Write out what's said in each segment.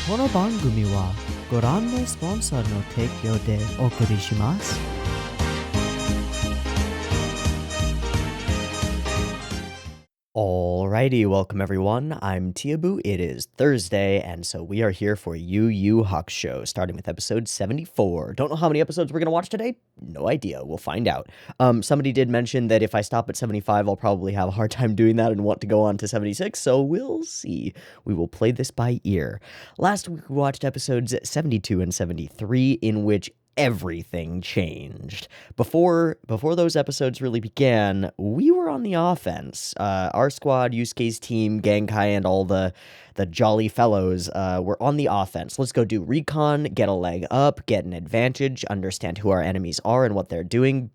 この番組はご覧のスポンサーの提供でお送りします。Alrighty, welcome everyone. I'm Teeaboo. It is Thursday, and so we are here for Yu Hakusho, starting with episode 74. Don't know how many episodes we're going to watch today? No idea. We'll find out. Somebody did mention that if I stop at 75, I'll probably have a hard time doing that and want to go on to 76, so we'll see. We will play this by ear. Last week we watched episodes 72 and 73, in which everything changed. Before those episodes really began, we were on the offense. Our squad, Yusuke's team, Genkai, and all the jolly fellows were on the offense. Let's go do recon, get a leg up, get an advantage, understand who our enemies are and what they're doing.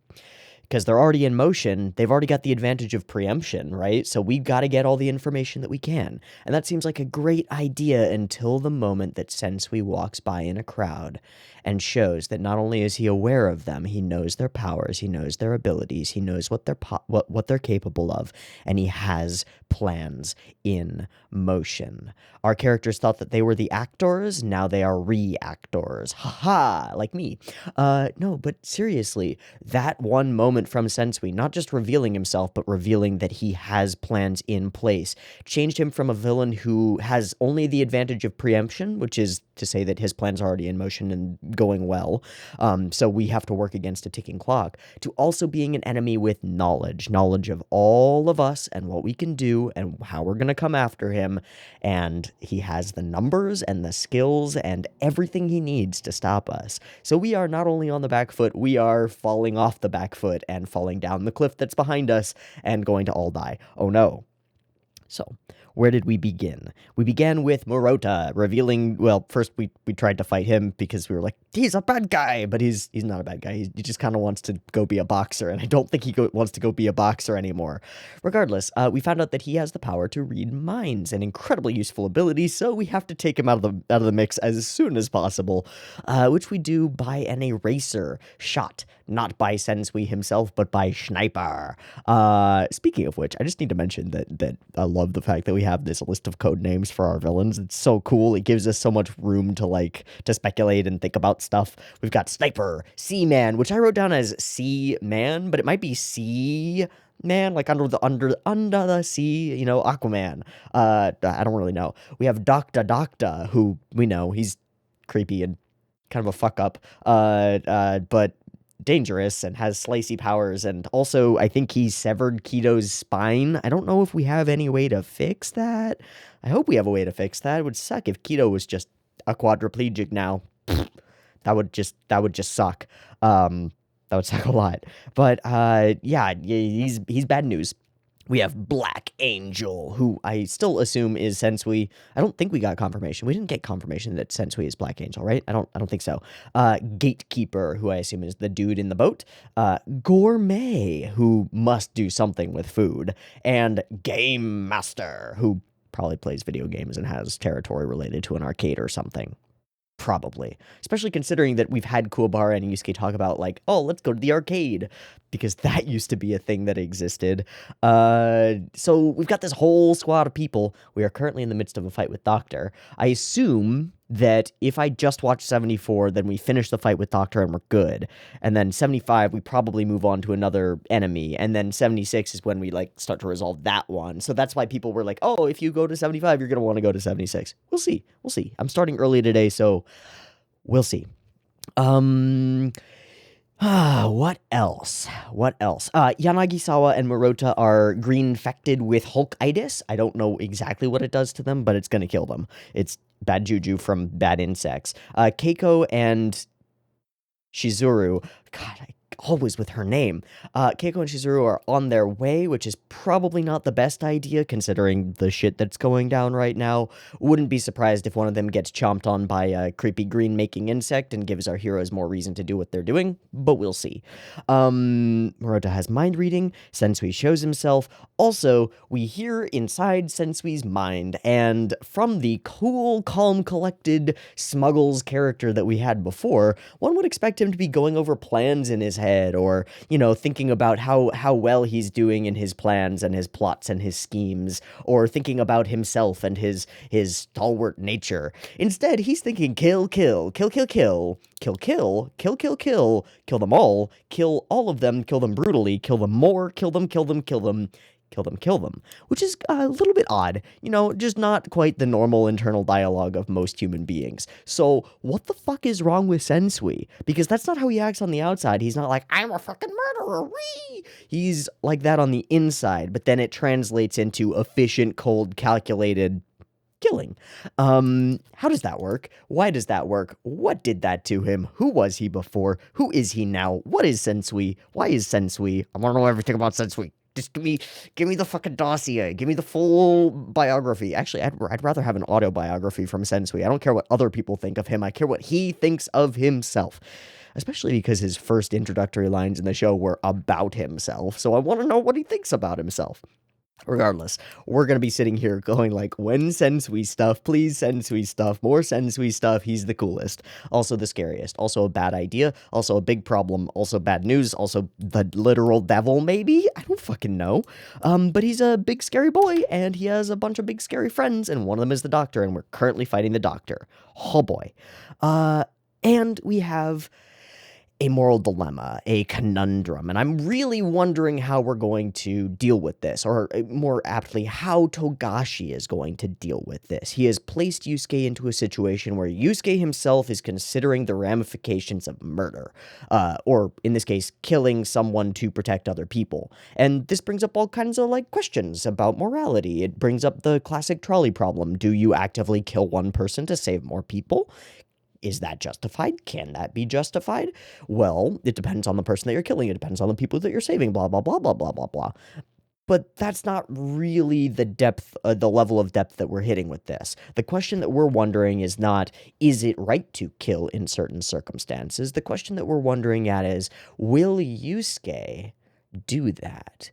Because they're already in motion, they've already got the advantage of preemption, right? So we've got to get all the information that we can. And that seems like a great idea until the moment that Sensui walks by in a crowd and shows that not only is he aware of them, he knows their powers, he knows their abilities, he knows what they're capable of, and he has plans in motion. Our characters thought that they were the actors, now they are reactors. Haha, like me. No, but seriously, that one moment from Sensui, not just revealing himself, but revealing that he has plans in place, changed him from a villain who has only the advantage of preemption, which is to say that his plans are already in motion and going well, so we have to work against a ticking clock, to also being an enemy with knowledge of all of us and what we can do and how we're going to come after him, and he has the numbers and the skills and everything he needs to stop us. So we are not only on the back foot, we are falling off the back foot and falling down the cliff that's behind us and going to all die. Oh no. So, where did we begin? We began with Murota revealing, well, first we tried to fight him because we were like, he's a bad guy, but he's not a bad guy. He just kind of wants to go be a boxer, and I don't think he wants to go be a boxer anymore. Regardless, we found out that he has the power to read minds, an incredibly useful ability, so we have to take him out of the mix as soon as possible, which we do by an eraser shot, not by Sensui himself, but by Sniper. Speaking of which, I just need to mention that I love the fact that we have this list of code names for our villains. It's so cool. It gives us so much room to speculate and think about stuff. We've got Sniper, Seaman, which I wrote down as Seaman, but it might be Sea Man, like under the sea, Aquaman. I don't really know. We have Doctor, who we know he's creepy and kind of a fuck up, but dangerous and has slicey powers, and also I think he severed Kito's spine. I don't know if we have any way to fix that. I hope we have a way to fix that. It would suck if Kito was just a quadriplegic now. That would just suck. That would suck a lot. But yeah, he's bad news. We have Black Angel, who I still assume is Sensui. I don't think we got confirmation. We didn't get confirmation that Sensui is Black Angel, right? I don't think so. Gatekeeper, who I assume is the dude in the boat. Gourmet, who must do something with food. And Game Master, who probably plays video games and has territory related to an arcade or something. Probably. Especially considering that we've had Kuwabara and Yusuke talk about, oh, let's go to the arcade, because that used to be a thing that existed. So we've got this whole squad of people. We are currently in the midst of a fight with Doctor. I assume that if I just watch 74, then we finish the fight with Doctor and we're good. And then 75, we probably move on to another enemy. And then 76 is when we, start to resolve that one. So that's why people were like, oh, if you go to 75, you're going to want to go to 76. We'll see. I'm starting early today, so we'll see. What else? Yanagisawa and Murota are green-infected with Hulkitis. I don't know exactly what it does to them, but it's going to kill them. It's bad juju from bad insects. Keiko and Shizuru, God, always with her name. Keiko and Shizuru are on their way, which is probably not the best idea considering the shit that's going down right now. Wouldn't be surprised if one of them gets chomped on by a creepy green-making insect and gives our heroes more reason to do what they're doing, but we'll see. Murota has mind reading. Sensui shows himself. Also, we hear inside Sensui's mind, and from the cool, calm, collected Smuggles character that we had before, one would expect him to be going over plans in his head head, or, thinking about how well he's doing in his plans and his plots and his schemes, or thinking about himself and his stalwart nature. Instead, he's thinking kill, kill, kill, kill, kill, kill, kill, kill, kill, kill them all of them, kill them brutally, kill them more, kill them, kill them, kill them, kill them, which is a little bit odd, just not quite the normal internal dialogue of most human beings. So what the fuck is wrong with Sensui? Because that's not how he acts on the outside. He's not like, I'm a fucking murderer, wee! He's like that on the inside, but then it translates into efficient, cold, calculated killing. How does that work? Why does that work? What did that to him? Who was he before? Who is he now? What is Sensui? Why is Sensui? I want to know everything about Sensui. Just give me the fucking dossier. Give me the full biography. Actually, I'd rather have an autobiography from Sensui. I don't care what other people think of him. I care what he thinks of himself. Especially because his first introductory lines in the show were about himself. So I want to know what he thinks about himself. Regardless, we're going to be sitting here going like, when Sensui stuff, please Sensui stuff, more Sensui stuff, he's the coolest. Also the scariest, also a bad idea, also a big problem, also bad news, also the literal devil maybe? I don't fucking know. But he's a big scary boy, and he has a bunch of big scary friends, and one of them is the doctor, and we're currently fighting the doctor. Oh boy. And we have a moral dilemma, a conundrum, and I'm really wondering how we're going to deal with this, or more aptly, how Togashi is going to deal with this. He has placed Yusuke into a situation where Yusuke himself is considering the ramifications of murder, or in this case, killing someone to protect other people. And this brings up all kinds of, questions about morality. It brings up the classic trolley problem. Do you actively kill one person to save more people? Is that justified? Can that be justified? Well, it depends on the person that you're killing. It depends on the people that you're saving, blah, blah, blah, blah, blah, blah, blah. But that's not really the depth, the level of depth that we're hitting with this. The question that we're wondering is not, is it right to kill in certain circumstances? The question that we're wondering at is, will Yusuke do that?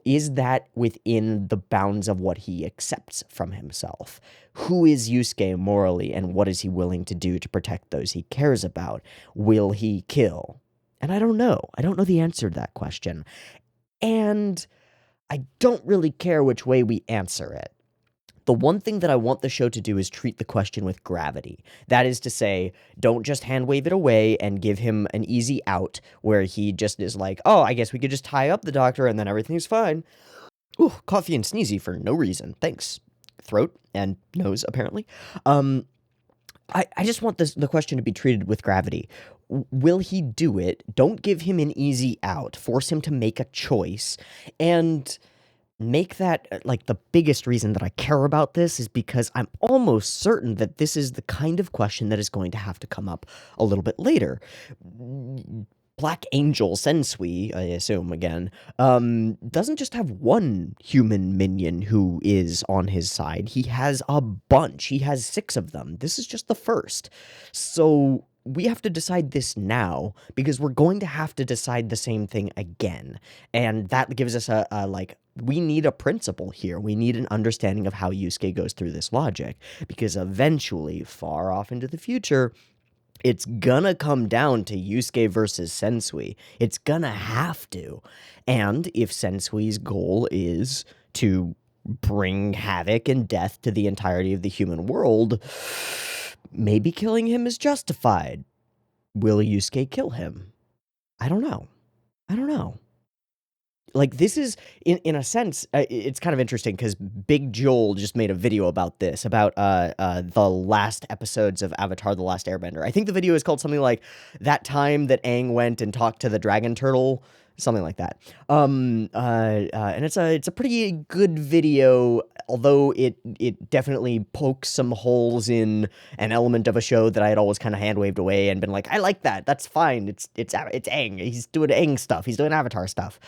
Is that within the bounds of what he accepts from himself? Who is Yusuke morally, and what is he willing to do to protect those he cares about? Will he kill? And I don't know. I don't know the answer to that question. And I don't really care which way we answer it. The one thing that I want the show to do is treat the question with gravity. That is to say, don't just hand wave it away and give him an easy out where he just is like, oh, I guess we could just tie up the doctor and then everything's fine. Ooh, coffee and sneezy for no reason. Thanks. Throat and nose, apparently. I just want the question to be treated with gravity. Will he do it? Don't give him an easy out. Force him to make a choice. And make that, the biggest reason that I care about this is because I'm almost certain that this is the kind of question that is going to have to come up a little bit later. Black Angel Sensui, I assume again, doesn't just have one human minion who is on his side. He has a bunch. He has 6 of them. This is just the first. So we have to decide this now, because we're going to have to decide the same thing again. And that gives us we need a principle here. We need an understanding of how Yusuke goes through this logic, because eventually, far off into the future, it's gonna come down to Yusuke versus Sensui. It's gonna have to. And if Sensui's goal is to bring havoc and death to the entirety of the human world, maybe killing him is justified. Will Yusuke kill him? I don't know. This is, in a sense, it's kind of interesting because Big Joel just made a video about this, about the last episodes of Avatar: The Last Airbender. I think the video is called something like That Time That Aang Went and Talked to the Dragon Turtle, something like that. And it's a pretty good video, although it definitely pokes some holes in an element of a show that I had always kind of hand-waved away and been like, I like that, that's fine, it's Aang, he's doing Aang stuff, he's doing Avatar stuff.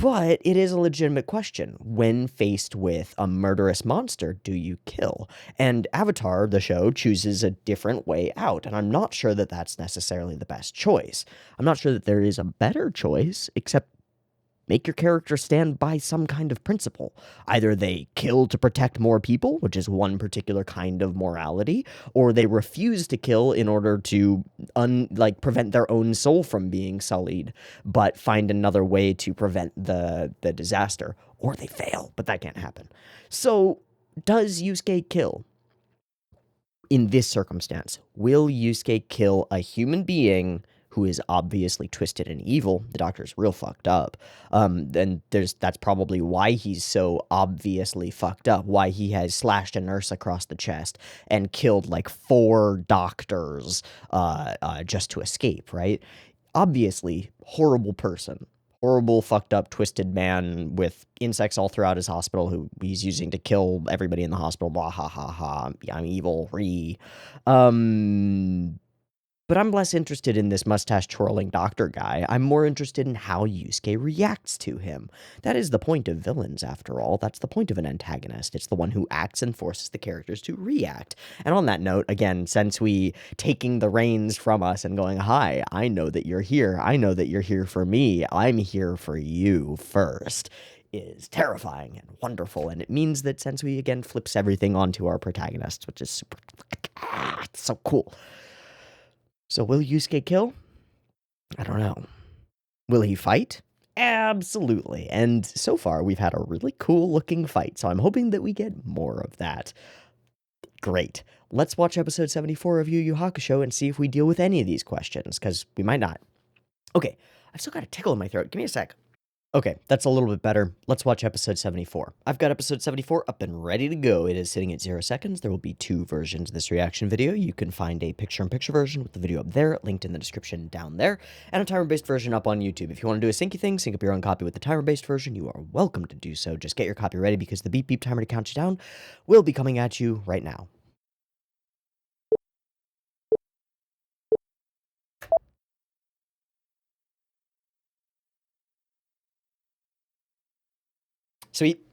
But it is a legitimate question. When faced with a murderous monster, do you kill? And Avatar, the show, chooses a different way out, and I'm not sure that that's necessarily the best choice. I'm not sure that there is a better choice, except make your character stand by some kind of principle. Either they kill to protect more people, which is one particular kind of morality, or they refuse to kill in order to prevent their own soul from being sullied, but find another way to prevent the disaster. Or they fail, but that can't happen. So, does Yusuke kill? In this circumstance, will Yusuke kill a human being who is obviously twisted and evil? The doctor's real fucked up. Then that's probably why he's so obviously fucked up, why he has slashed a nurse across the chest and killed like 4 doctors just to escape, right? Obviously, horrible person. Horrible, fucked up, twisted man with insects all throughout his hospital who he's using to kill everybody in the hospital. Blah, ha, ha, ha. I'm evil. Um, but I'm less interested in this mustache twirling doctor guy. I'm more interested in how Yusuke reacts to him. That is the point of villains, after all. That's the point of an antagonist. It's the one who acts and forces the characters to react. And on that note, again, since we taking the reins from us and going, hi, I know that you're here. I know that you're here for me. I'm here for you first, is terrifying and wonderful. And it means that since we, again, flips everything onto our protagonists, which is super, it's so cool. So will Yusuke kill? I don't know. Will he fight? Absolutely. And so far, we've had a really cool looking fight, so I'm hoping that we get more of that. Great. Let's watch episode 74 of Yu Hakusho and see if we deal with any of these questions, because we might not. Okay, I've still got a tickle in my throat. Give me a sec. Okay, that's a little bit better. Let's watch episode 74. I've got episode 74 up and ready to go. It is sitting at 0 seconds. There will be 2 versions of this reaction video. You can find a picture-in-picture version with the video up there, linked in the description down there, and a timer-based version up on YouTube. If you want to do a syncy thing, sync up your own copy with the timer-based version, you are welcome to do so. Just get your copy ready because the beep beep timer to count you down will be coming at you right now. Sweet.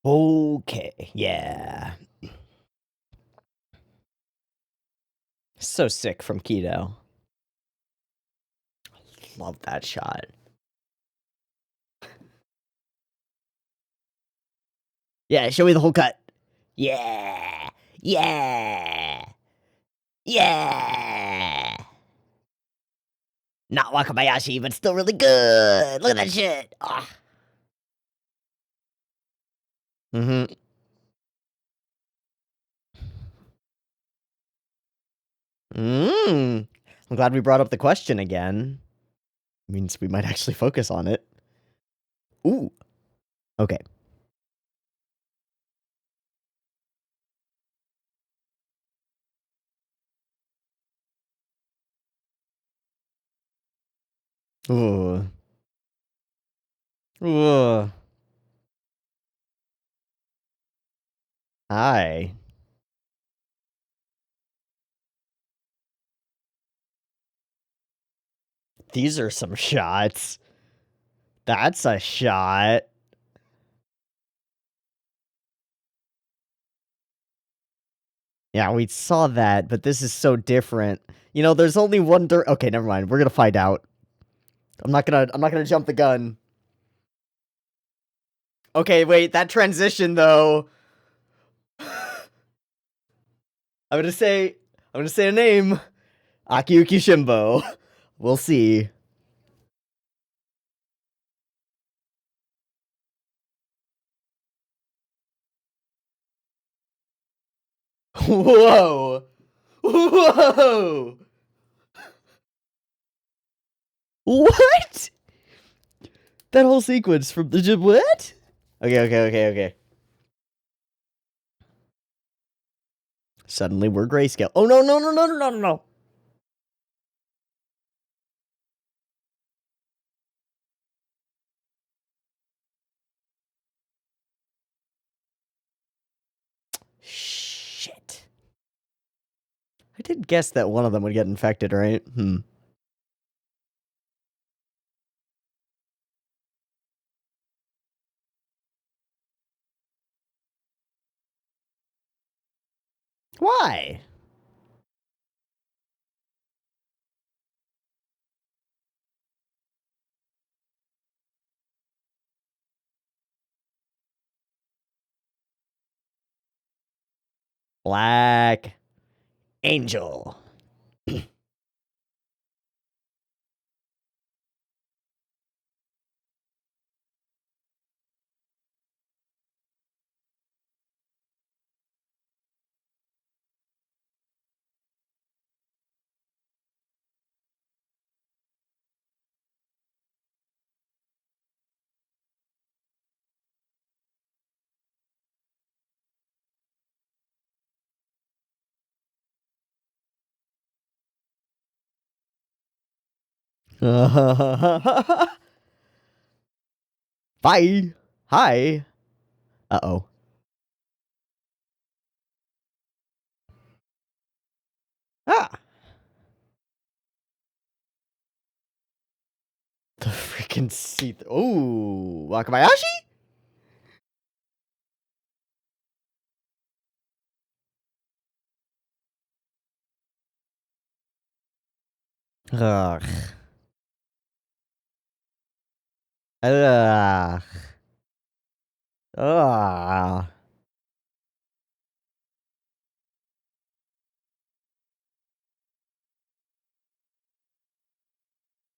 Okay, yeah. So sick from Keto. Love that shot. Yeah, show me the whole cut. Yeah. Yeah. Yeah. Not Wakabayashi, but still really good. Look at that shit. Ah. Mm-hmm. I'm glad we brought up the question again. Means we might actually focus on it. Ooh. Okay. Ooh. Ooh. Hi. These are some shots. That's a shot. Yeah, we saw that, but this is so different. You know, there's only one okay, never mind. We're gonna find out. I'm not gonna jump the gun. Okay, wait, that transition though. I'm gonna say a name. Akiyuki Shimbo. We'll see. Whoa! Whoa! What? That whole sequence from the what? Okay. Suddenly we're grayscale. Oh no. Shit. I did guess that one of them would get infected, right? Why? Black Angel. Bye. Hi. Uh-oh. Ah. The freaking seat. Ooh. Wakabayashi? Ugh. Ugh. Ugh.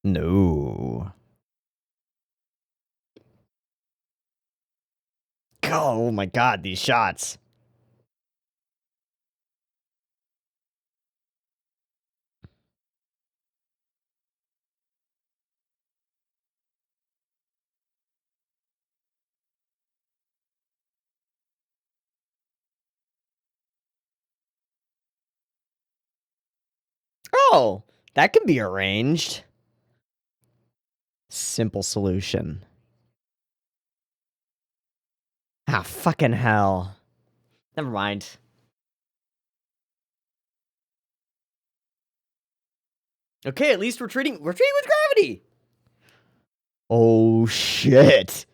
No. Oh my god, these shots. Oh, that can be arranged. Simple solution. Ah, fucking hell. Never mind. Okay, at least we're treating with gravity. Oh shit.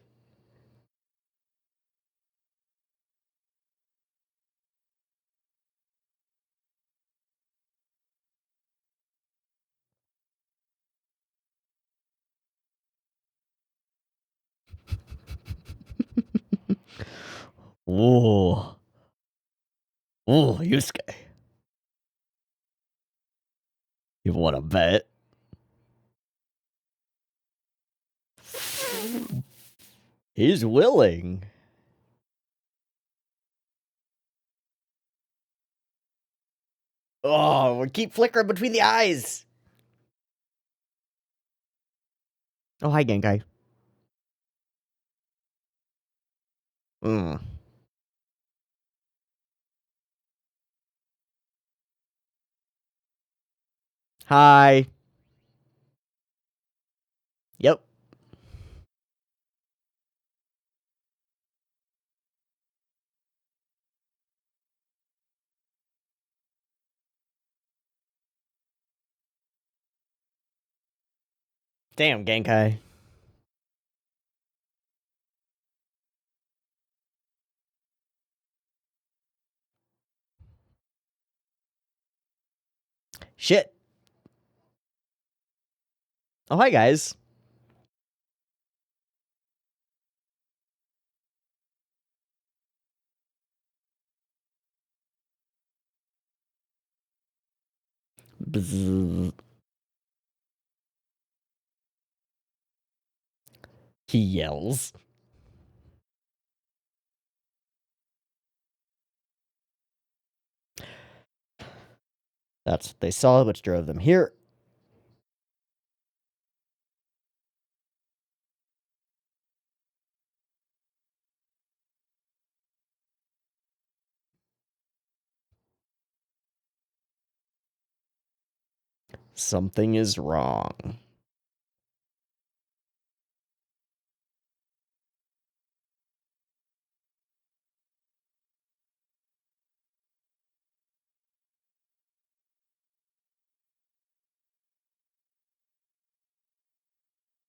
Ooh. Ooh, Yusuke. You wanna bet? He's willing. Oh, we keep flickering between the eyes. Oh, hi, Genkai. Mm. Hi. Yep. Damn, Genkai. Shit. Oh, hi, guys. Bzzz. He yells. That's what they saw, which drove them here. Something is wrong.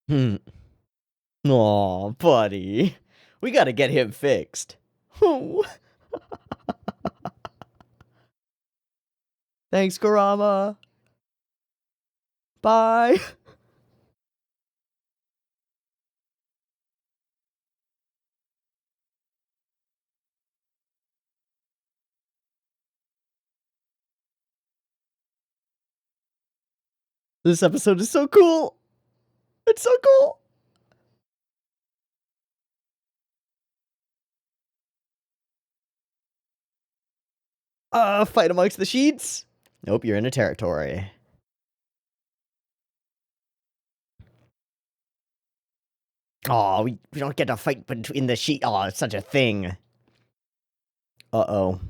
Hmm. Aw, buddy. We gotta get him fixed. Thanks, Kurama. Bye. This episode is so cool. It's so cool. Fight amongst the sheets? Nope, you're in a territory. Aw, we don't get to fight between the sheet. Aw, it's such a thing. Uh-oh.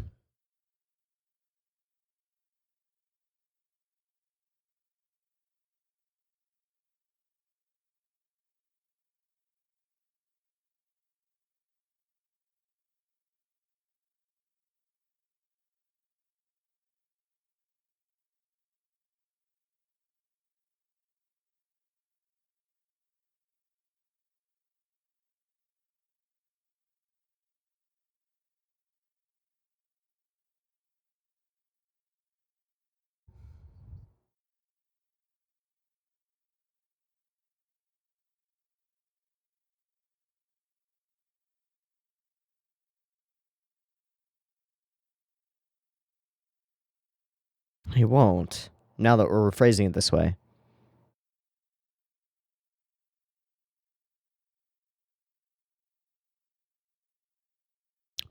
He won't. Now that we're rephrasing it this way.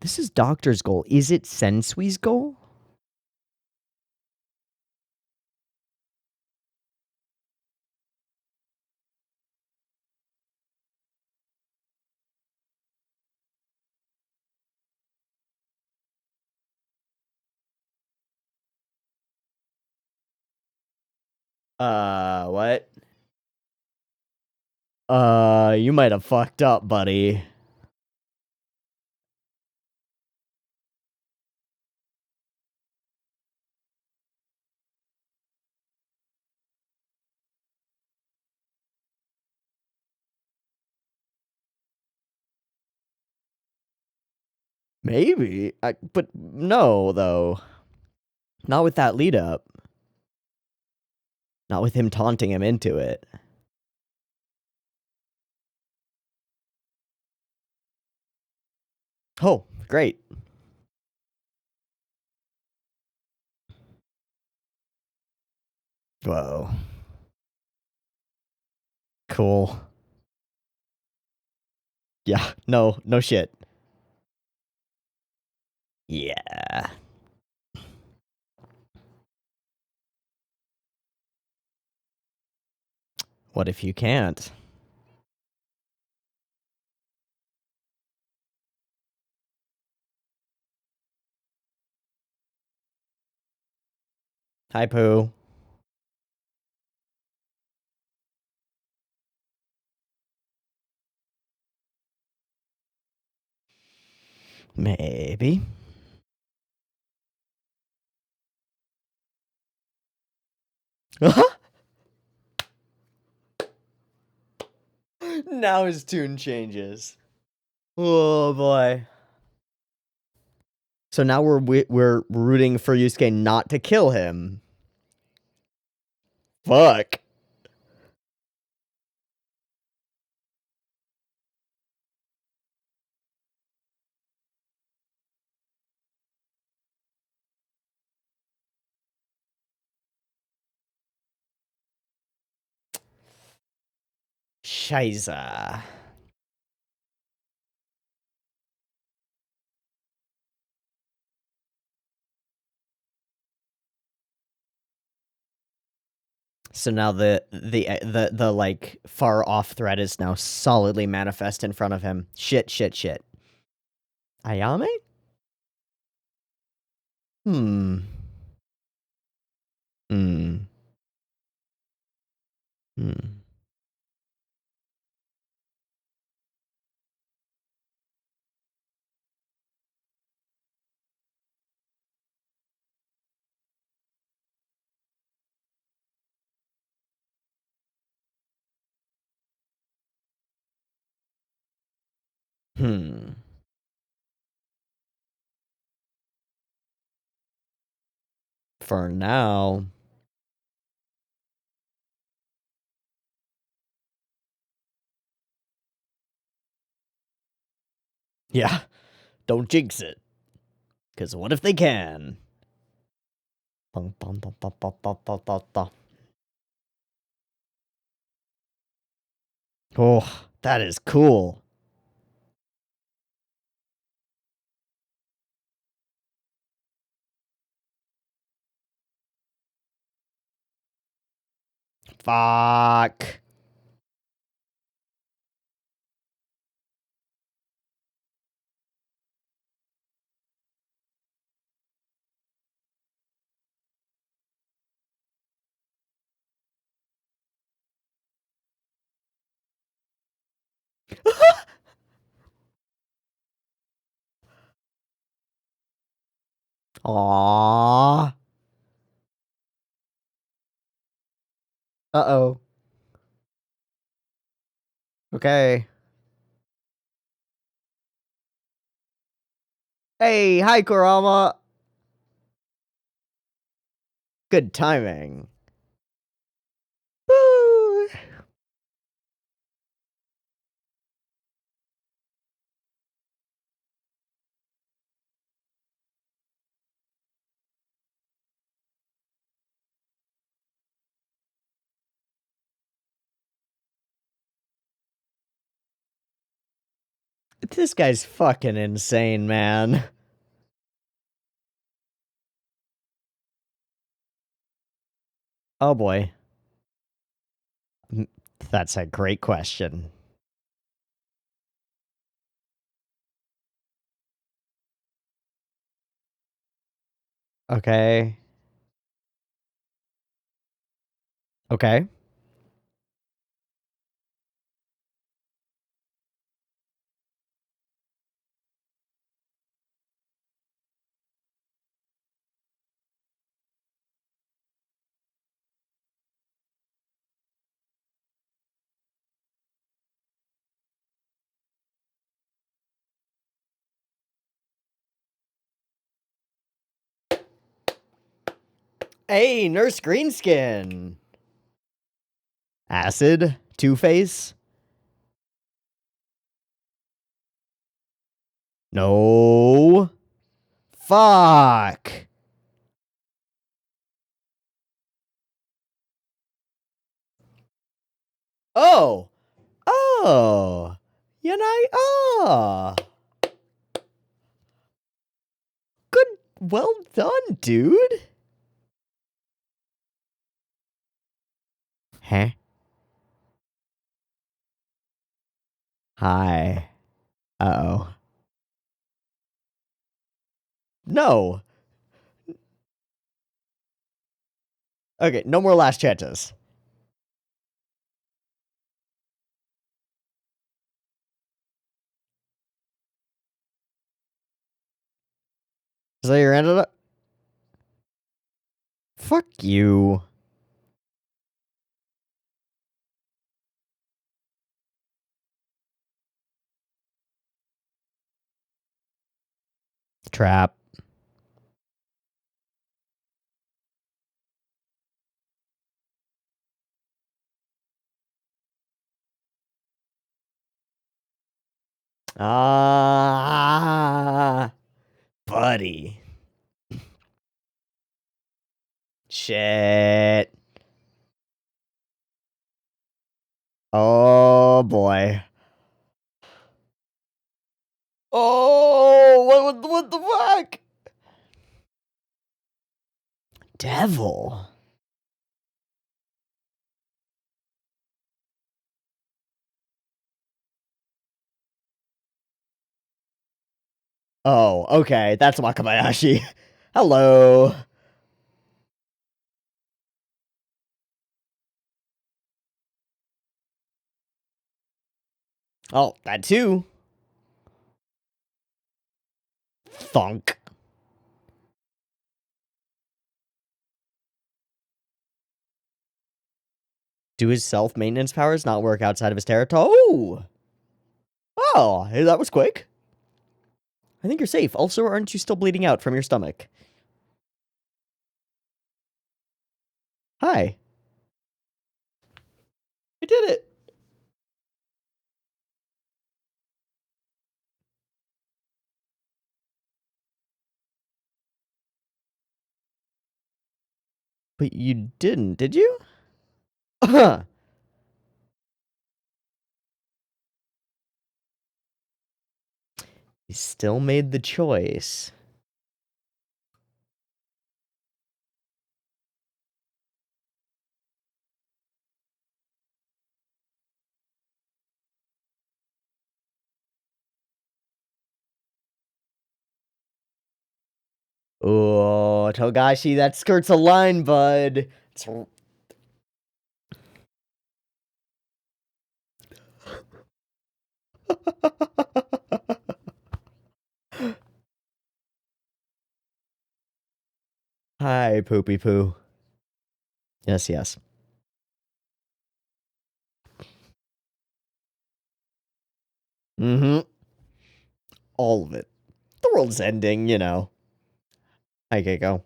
This is Doctor's goal. Is it Sensui's goal? What? You might have fucked up, buddy. Maybe. But no, though. Not with that lead up. Not with him taunting him into it. Oh, great. Whoa. Cool. Yeah, no shit. Yeah. What if you can't? Hi, Pooh. Maybe. Now his tune changes. Oh boy. So now we're rooting for Yusuke not to kill him. Fuck. Shiza. So now the like far off threat is now solidly manifest in front of him. Shit. Ayame? Hmm. Hmm. Hmm. Hmm. For now. Yeah. Don't jinx it. Because what if they can? Oh, that is cool. Fuck. Aww. Uh-oh. Okay. Hey, hi, Kurama. Good timing. Woo. This guy's fucking insane, man. Oh boy. That's a great question. Okay. Okay. Hey, Nurse Greenskin. Acid? Two-Face? No. Fuck. Oh. Oh. Oh. Good. Well done, dude. Huh? Hi. Uh-oh. No. Okay, no more last chances. Is that your end? Fuck you. Trap. Ah, buddy. Shit. Oh. Oh, what the fuck? Devil. Oh, okay, that's Wakabayashi. Hello. Oh, that too. Thunk. Do his self-maintenance powers not work outside of his territory? Oh! Oh, hey, that was quick. I think you're safe. Also, aren't you still bleeding out from your stomach? Hi. I did it. But you didn't, did you? Huh. You still made the choice. Oh, Togashi, that skirt's a line, bud. It's... Hi, Poopy Poo. Yes, yes. Mm-hmm. All of it. The world's ending, you know. Hi, Keiko.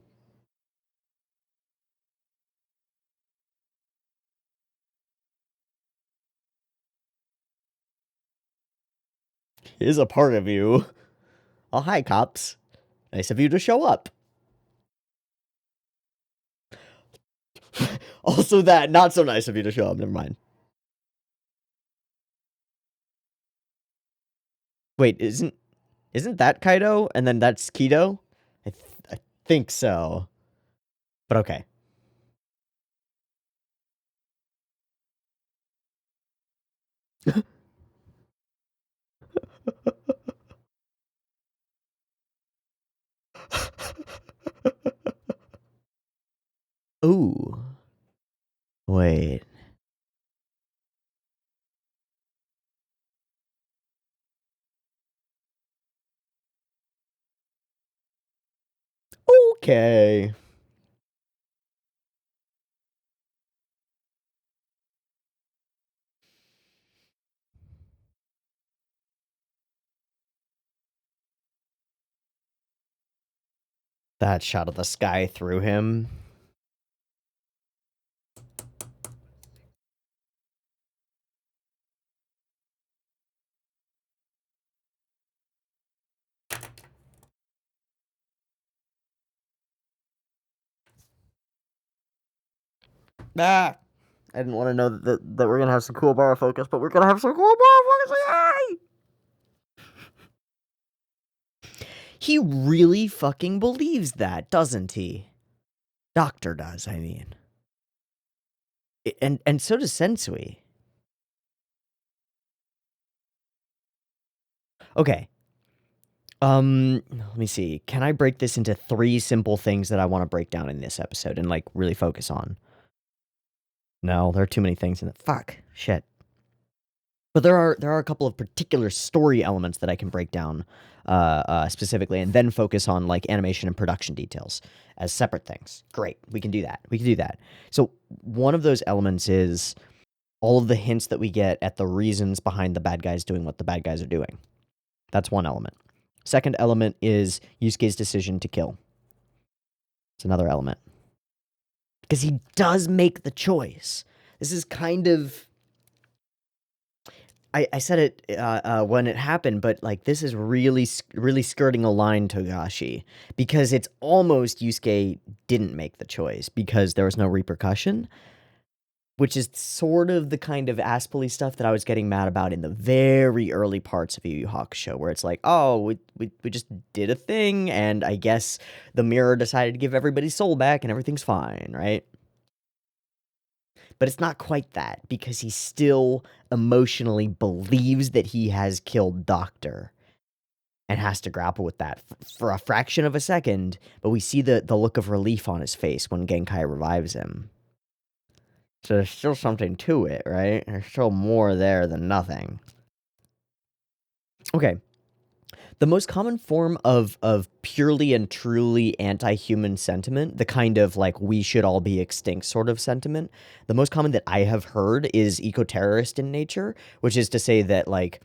Is a part of you. Oh, hi, cops. Nice of you to show up. Also that, not so nice of you to show up, never mind. Wait, isn't that Kaido, and then that's Kido? I think so. But okay. Ooh. Wait. Okay. That shot of the sky through him. Ah! I didn't want to know that we're gonna have some cool bar focus, but we're gonna have some cool bar focus. Yay! He really fucking believes that, doesn't he? Doctor does, I mean. And so does Sensui. Okay. Let me see. Can I break this into 3 simple things that I want to break down in this episode and, like, really focus on? No, there are too many things in it. Fuck. Shit. But there are a couple of particular story elements that I can break down specifically, and then focus on like animation and production details as separate things. Great, we can do that. We can do that. So one of those elements is all of the hints that we get at the reasons behind the bad guys doing what the bad guys are doing. That's one element. Second element is Yusuke's decision to kill. It's another element. Because he does make the choice. This is kind of... I said it when it happened, but like this is really skirting a line, Togashi, because it's almost Yusuke didn't make the choice because there was no repercussion. which is sort of the kind of Aspily stuff that I was getting mad about in the very early parts of Yu Yu Hakusho, where it's like, oh, we just did a thing, and I guess the mirror decided to give everybody's soul back, and everything's fine, right? But it's not quite that, because he still emotionally believes that he has killed Doctor, and has to grapple with that for a fraction of a second, but we see the look of relief on his face when Genkai revives him. So there's still something to it, right? There's still more there than nothing. Okay. The most common form of purely and truly anti-human sentiment, the kind of like we should all be extinct sort of sentiment, the most common that I have heard is eco-terrorist in nature, which is to say that like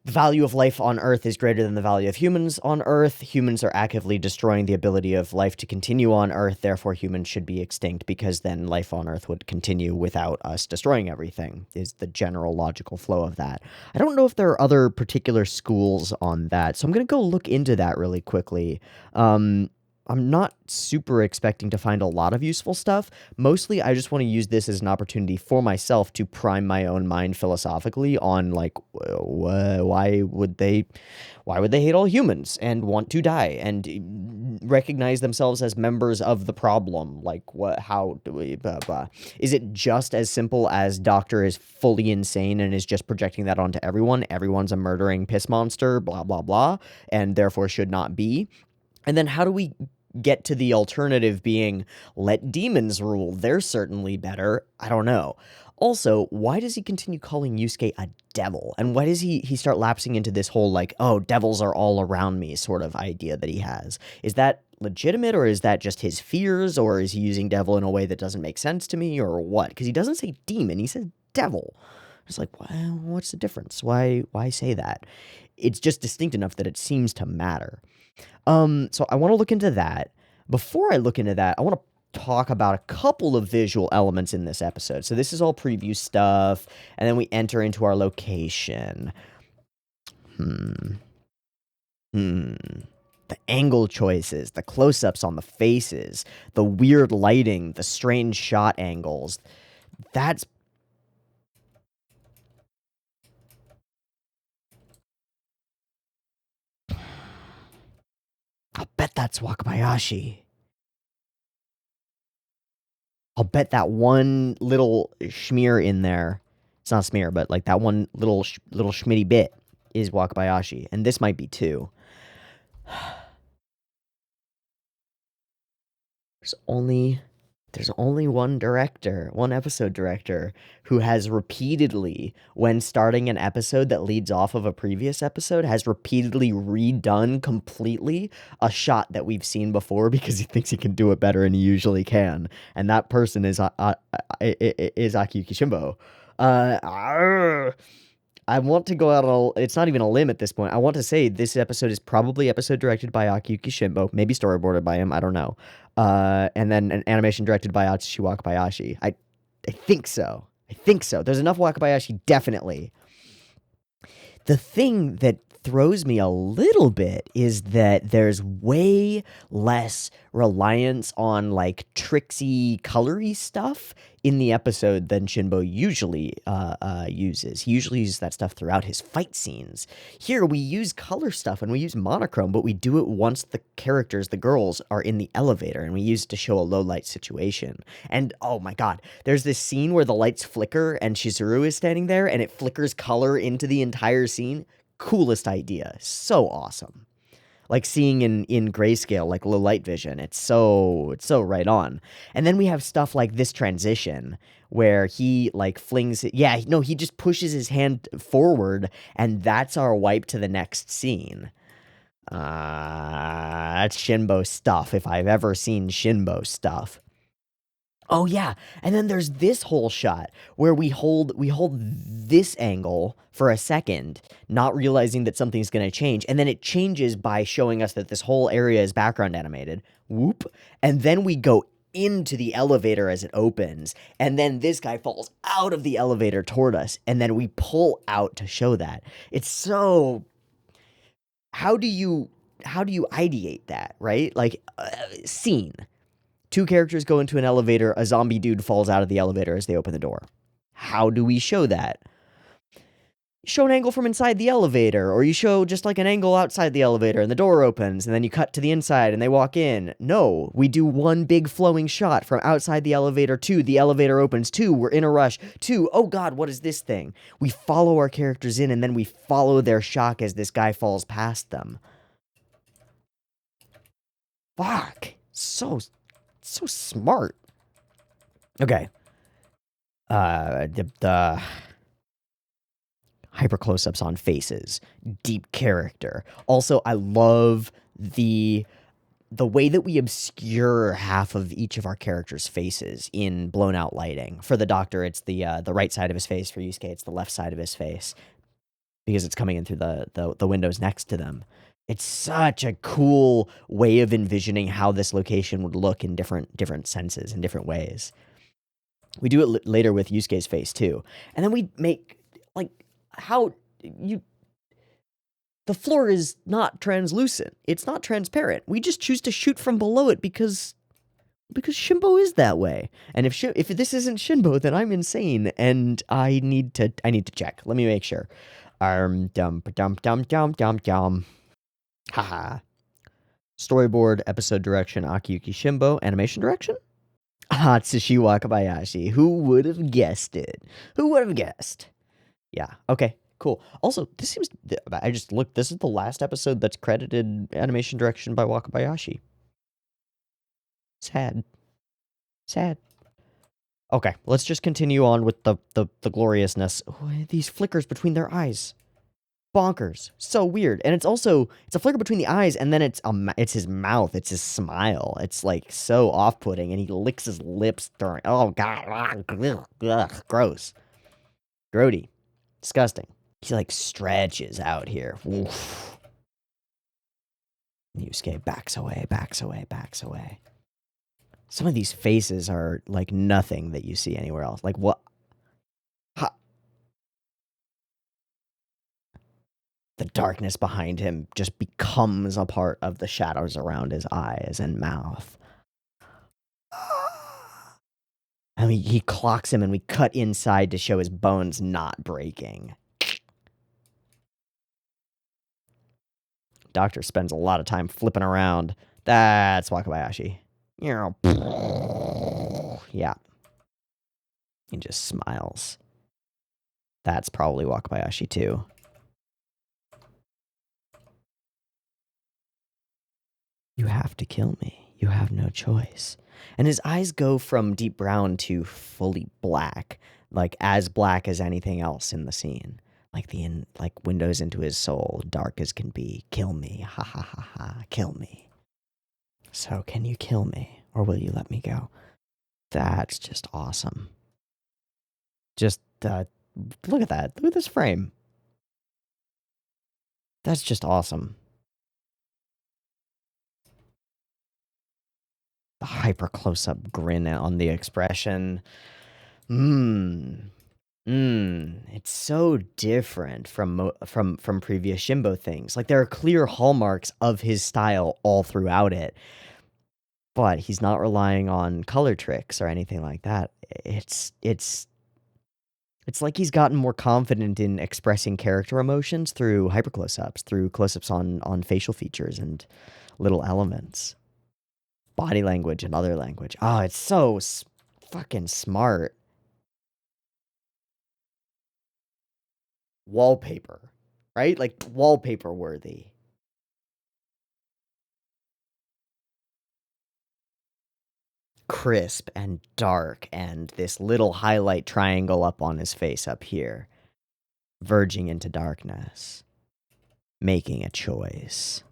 the value of life on Earth is greater than the value of humans on Earth. Humans are actively destroying the ability of life to continue on Earth. Therefore, humans should be extinct because then life on Earth would continue without us destroying everything, is the general logical flow of that. I don't know if there are other particular schools on that, so I'm going to go look into that really quickly. I'm not super expecting to find a lot of useful stuff. Mostly, I just want to use this as an opportunity for myself to prime my own mind philosophically on, like, why would they hate all humans and want to die and recognize themselves as members of the problem? Like, how do we, blah, blah. Is it just as simple as Doctor is fully insane and is just projecting that onto everyone? Everyone's a murdering piss monster, blah, blah, blah, and therefore should not be? And then how do we get to the alternative being, let demons rule? They're certainly better. I don't know. Also, why does he continue calling Yusuke a devil? And why does he start lapsing into this whole, like, oh, devils are all around me sort of idea that he has? Is that legitimate, or is that just his fears, or is he using devil in a way that doesn't make sense to me, or what? Because he doesn't say demon, he says devil. It's like, well, what's the difference? Why say that? It's just distinct enough that it seems to matter. So I want to look into that. Before I look into that, I want to talk about a couple of visual elements in this episode. So this is all preview stuff, and then we enter into our location. The angle choices, the close-ups on the faces, the weird lighting, the strange shot angles. That's... I'll bet that's Wakabayashi. I'll bet that one little schmear in there, it's not a smear, but like that one little schmitty bit is Wakabayashi, and this might be too. There's only one director, one episode director, who has repeatedly, when starting an episode that leads off of a previous episode, has repeatedly redone completely a shot that we've seen before because he thinks he can do it better, and he usually can. And that person is Akiyuki Shimbo. I want to go out on it's not even a limb at this point. I want to say this episode is probably episode directed by Akiyuki Shimbo, maybe storyboarded by him, I don't know. And then an animation directed by Atsushi Wakabayashi. I think so. There's enough Wakabayashi, definitely. The thing that throws me a little bit is that there's way less reliance on like tricksy, colory stuff in the episode than Shinbo usually uses. He usually uses that stuff throughout his fight scenes. Here we use color stuff and we use monochrome, but we do it once the characters, the girls, are in the elevator, and we use it to show a low light situation. And oh my god, there's this scene where the lights flicker and Shizuru is standing there and it flickers color into the entire scene. Coolest idea. So awesome. Like seeing in grayscale, like low light vision. It's so right on. And then we have stuff like this transition where he like flings it. Yeah, no, he just pushes his hand forward, and that's our wipe to the next scene. That's Shinbo stuff if I've ever seen Shinbo stuff. Oh yeah, and then there's this whole shot where we hold this angle for a second, not realizing that something's going to change, and then it changes by showing us that this whole area is background animated. Whoop. And then we go into the elevator as it opens, and then this guy falls out of the elevator toward us, and then we pull out to show that. It's so... How do you ideate that, right? Like, scene. Two characters go into an elevator, a zombie dude falls out of the elevator as they open the door. How do we show that? Show an angle from inside the elevator, or you show just like an angle outside the elevator and the door opens and then you cut to the inside and they walk in. No, we do one big flowing shot from outside the elevator to the elevator opens to we're in a rush to, oh god, what is this thing? We follow our characters in and then we follow their shock as this guy falls past them. Fuck. So smart. Okay. The hyper close-ups on faces, deep character. Also, I love the way that we obscure half of each of our characters' faces in blown out lighting. For the doctor, it's the right side of his face. For Yusuke, it's the left side of his face because it's coming in through the windows next to them. It's such a cool way of envisioning how this location would look in different senses, in different ways. We do it later with Yusuke's face too, and then we make like how you. The floor is not translucent. It's not transparent. We just choose to shoot from below it because Shinbo is that way. And if this isn't Shinbo, then I'm insane, and I need to check. Let me make sure. Dum. Haha. Storyboard, episode direction, Akiyuki Shinbo. Animation direction? Atsushi Wakabayashi. Who would have guessed it? Who would have guessed? Yeah, okay, cool. Also, this seems... I just looked. This is the last episode that's credited animation direction by Wakabayashi. Sad. Okay, let's just continue on with the gloriousness. Oh, these flickers between their eyes. Bonkers. So weird. And it's a flicker between the eyes, and then it's his mouth. It's his smile. It's like so off-putting, and he licks his lips during... Oh, God. Ugh, gross. Grody. Disgusting. He like stretches out here. Oof. Yusuke backs away. Some of these faces are like nothing that you see anywhere else. Like what? The darkness behind him just becomes a part of the shadows around his eyes and mouth. I mean, he clocks him and we cut inside to show his bones not breaking. Doctor spends a lot of time flipping around. That's Wakabayashi. Yeah. He just smiles. That's probably Wakabayashi too. You have to kill me. You have no choice. And his eyes go from deep brown to fully black, like as black as anything else in the scene. Like windows into his soul, dark as can be. Kill me. Ha ha ha ha. Kill me. So can you kill me, or will you let me go? That's just awesome. Just look at that. Look at this frame. That's just awesome. The hyper close-up grin on the expression. It's so different from previous Shinbo things. Like there are clear hallmarks of his style all throughout it, but he's not relying on color tricks or anything like that. It's like he's gotten more confident in expressing character emotions through hyper close-ups, through close-ups on facial features and little elements. Body language and other language. Oh, it's so fucking smart. Wallpaper, right? Like wallpaper worthy. Crisp and dark, and this little highlight triangle up on his face up here, verging into darkness, making a choice.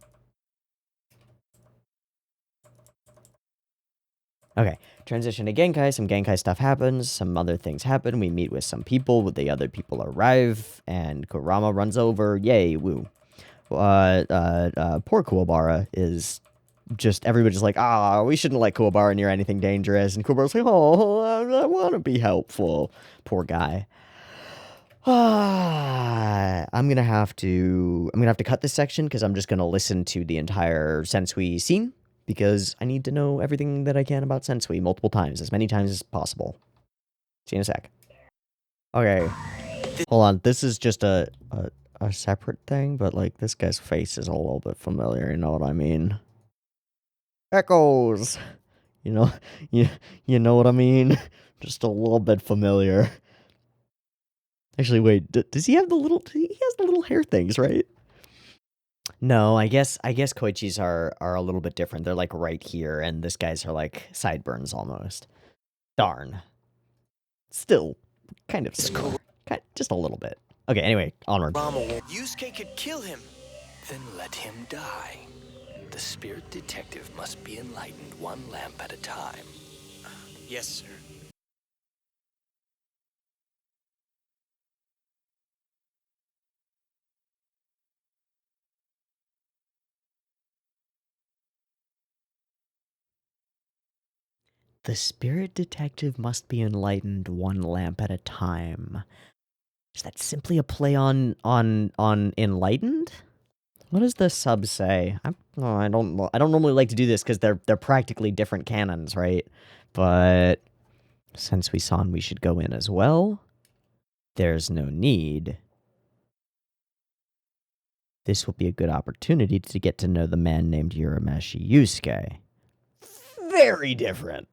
Okay, transition to Genkai. Some Genkai stuff happens. Some other things happen. We meet with some people. The other people arrive, and Kurama runs over. Yay, woo. Poor Kuwabara is just... Everybody's like, we shouldn't let Kuwabara near anything dangerous. And Kuwabara's like, I want to be helpful. Poor guy. I'm gonna have to cut this section because I'm just gonna listen to the entire Sensui scene, because I need to know everything that I can about Sensui multiple times, as many times as possible. See you in a sec. Okay. Hold on, this is just a separate thing, but like this guy's face is a little bit familiar, you know what I mean? Echoes! You know, you know what I mean? Just a little bit familiar. Actually, wait, does he have the little, he has the little hair things, right? No, I guess Koichi's are a little bit different. They're like right here, and this guy's are like sideburns almost. Darn. Still, kind of similar. Just a little bit. Okay, anyway, onward. Yusuke could kill him. Then let him die. The spirit detective must be enlightened one lamp at a time. Yes, sir. The spirit detective must be enlightened one lamp at a time. Is that simply a play on enlightened? What does the sub say? I don't normally like to do this because they're practically different canons, right? But since we saw we should go in as well, there's no need. This will be a good opportunity to get to know the man named Urameshi Yusuke. Very different.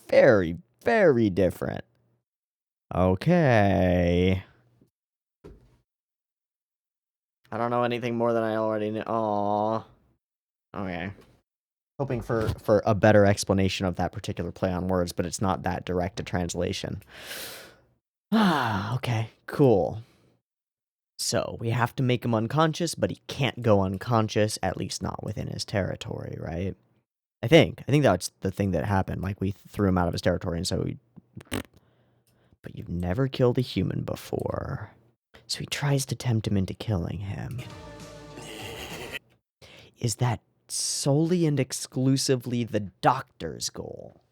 Very, very different. Okay. I don't know anything more than I already know. Aww. Okay. Hoping for a better explanation of that particular play on words, but it's not that direct a translation. Ah, okay, cool. So, we have to make him unconscious, but he can't go unconscious, at least not within his territory, right? I think that's the thing that happened. Like, we threw him out of his territory, and so we... But you've never killed a human before. So he tries to tempt him into killing him. Is that solely and exclusively the doctor's goal?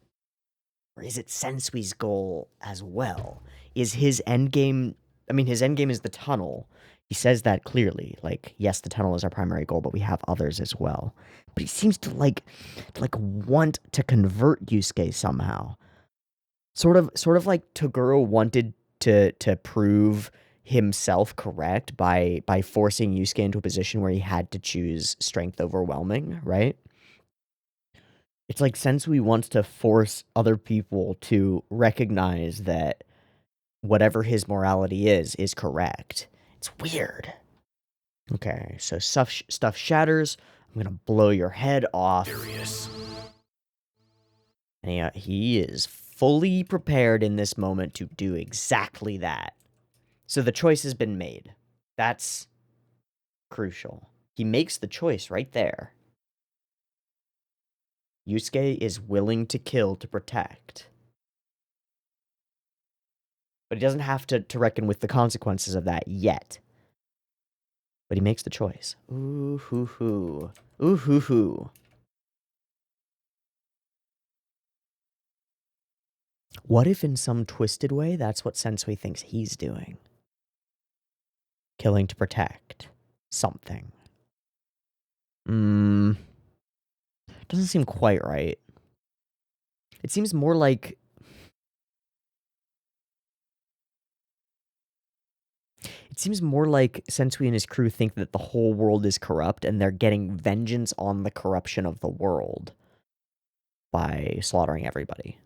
Or is it Sensui's goal as well? Is his endgame... I mean, his endgame is the tunnel. He says that clearly. Like, yes, the tunnel is our primary goal, but we have others as well. But he seems to, like want to convert Yusuke somehow. Sort of like Toguro wanted to prove himself correct by forcing Yusuke into a position where he had to choose strength overwhelming, right? It's like Sensui wants to force other people to recognize that whatever his morality is correct. It's weird. Okay, so stuff shatters. I'm gonna blow your head off. Furious. And he is fully prepared in this moment to do exactly that. So the choice has been made. That's crucial. He makes the choice right there. Yusuke is willing to kill to protect. But he doesn't have to reckon with the consequences of that yet. But he makes the choice. Ooh hoo hoo. Ooh hoo hoo. What if in some twisted way that's what Sensui thinks he's doing? Killing to protect something. Doesn't seem quite right. It seems more like... It seems more like Sensui and his crew think that the whole world is corrupt and they're getting vengeance on the corruption of the world by slaughtering everybody.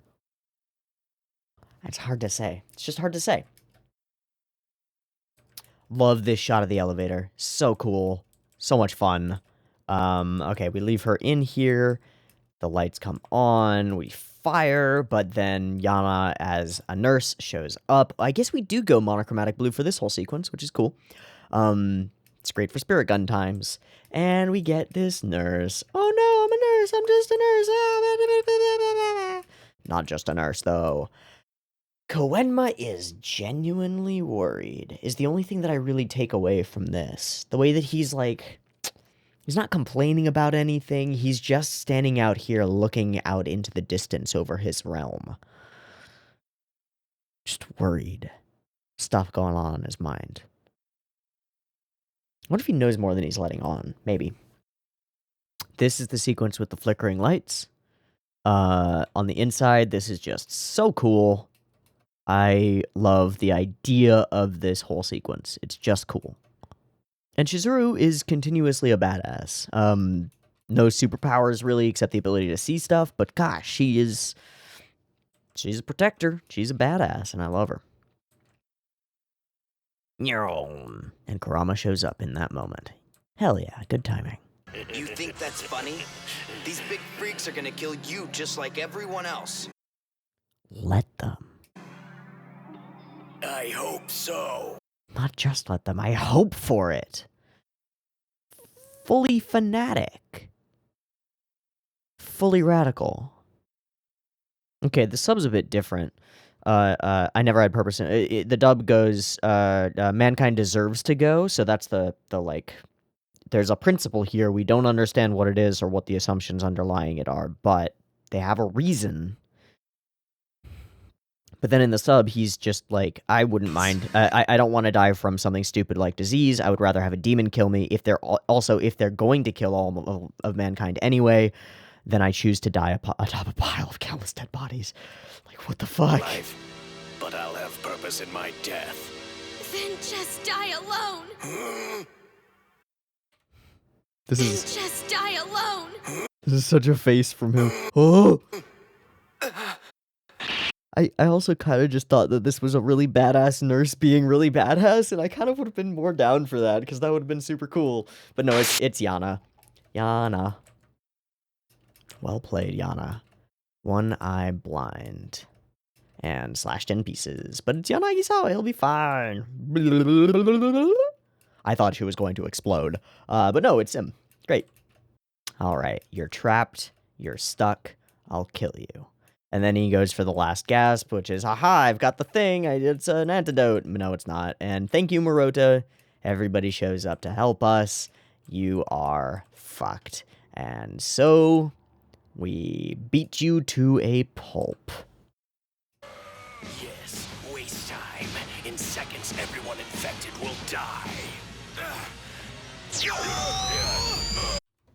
It's hard to say. It's just hard to say. Love this shot of the elevator. So cool. So much fun. Okay, we leave her in here. The lights come on. We fire, but then Yana as a nurse shows up. I guess we do go monochromatic blue for this whole sequence, which is cool. It's great for spirit gun times. And we get this nurse. Oh no, I'm a nurse. I'm just a nurse. Not just a nurse, though. Koenma is genuinely worried, is the only thing that I really take away from this. The way that he's like... He's not complaining about anything. He's just standing out here looking out into the distance over his realm. Just worried. Stuff going on in his mind. What if he knows more than he's letting on? Maybe. This is the sequence with the flickering lights. On the inside, this is just so cool. I love the idea of this whole sequence. It's just cool. And Chizuru is continuously a badass. No superpowers really, except the ability to see stuff, but gosh, she's a protector. She's a badass, and I love her. And Kurama shows up in that moment. Hell yeah, good timing. You think that's funny? These big freaks are gonna kill you just like everyone else. Let them. I hope so. Not just let them, I hope for it. Fully fanatic. Fully radical. Okay, the sub's a bit different. I never had purpose in it. The dub goes, mankind deserves to go, so that's the like, there's a principle here. We don't understand what it is or what the assumptions underlying it are, but they have a reason. But then in the sub, he's just like, I wouldn't mind. I don't want to die from something stupid like disease. I would rather have a demon kill me. If they're going to kill all of mankind anyway, then I choose to die atop a pile of countless dead bodies. Like, what the fuck? Life, but I'll have purpose in my death. Then just die alone. Just die alone. This is such a face from him. Oh. I also kind of just thought that this was a really badass nurse being really badass, and I kind of would have been more down for that, because that would have been super cool. But no, it's Yana. Yana. Well played, Yana. One eye blind. And slashed in pieces. But it's Yanagisawa, he'll be fine. I thought she was going to explode. But no, it's him. Great. Alright, you're trapped. You're stuck. I'll kill you. And then he goes for the last gasp, which is, haha, I've got the thing. It's an antidote. No, it's not. And thank you, Murota. Everybody shows up to help us. You are fucked. And so, we beat you to a pulp. Yes, waste time. In seconds, everyone infected will die.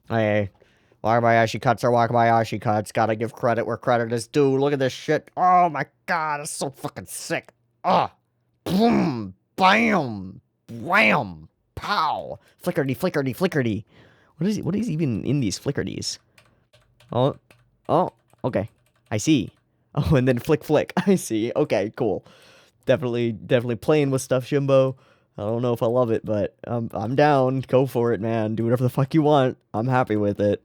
Hey, Wakabayashi cuts are Wakabayashi cuts. Gotta give credit where credit is due. Look at this shit. Oh my god, it's so fucking sick. Boom, bam, wham, pow. Flickerty, flickerty, flickerty. What is even in these flickerties? Oh, okay. I see. Oh, and then flick, flick. I see. Okay, cool. Definitely playing with stuff, Shimbo. I don't know if I love it, but I'm down. Go for it, man. Do whatever the fuck you want. I'm happy with it.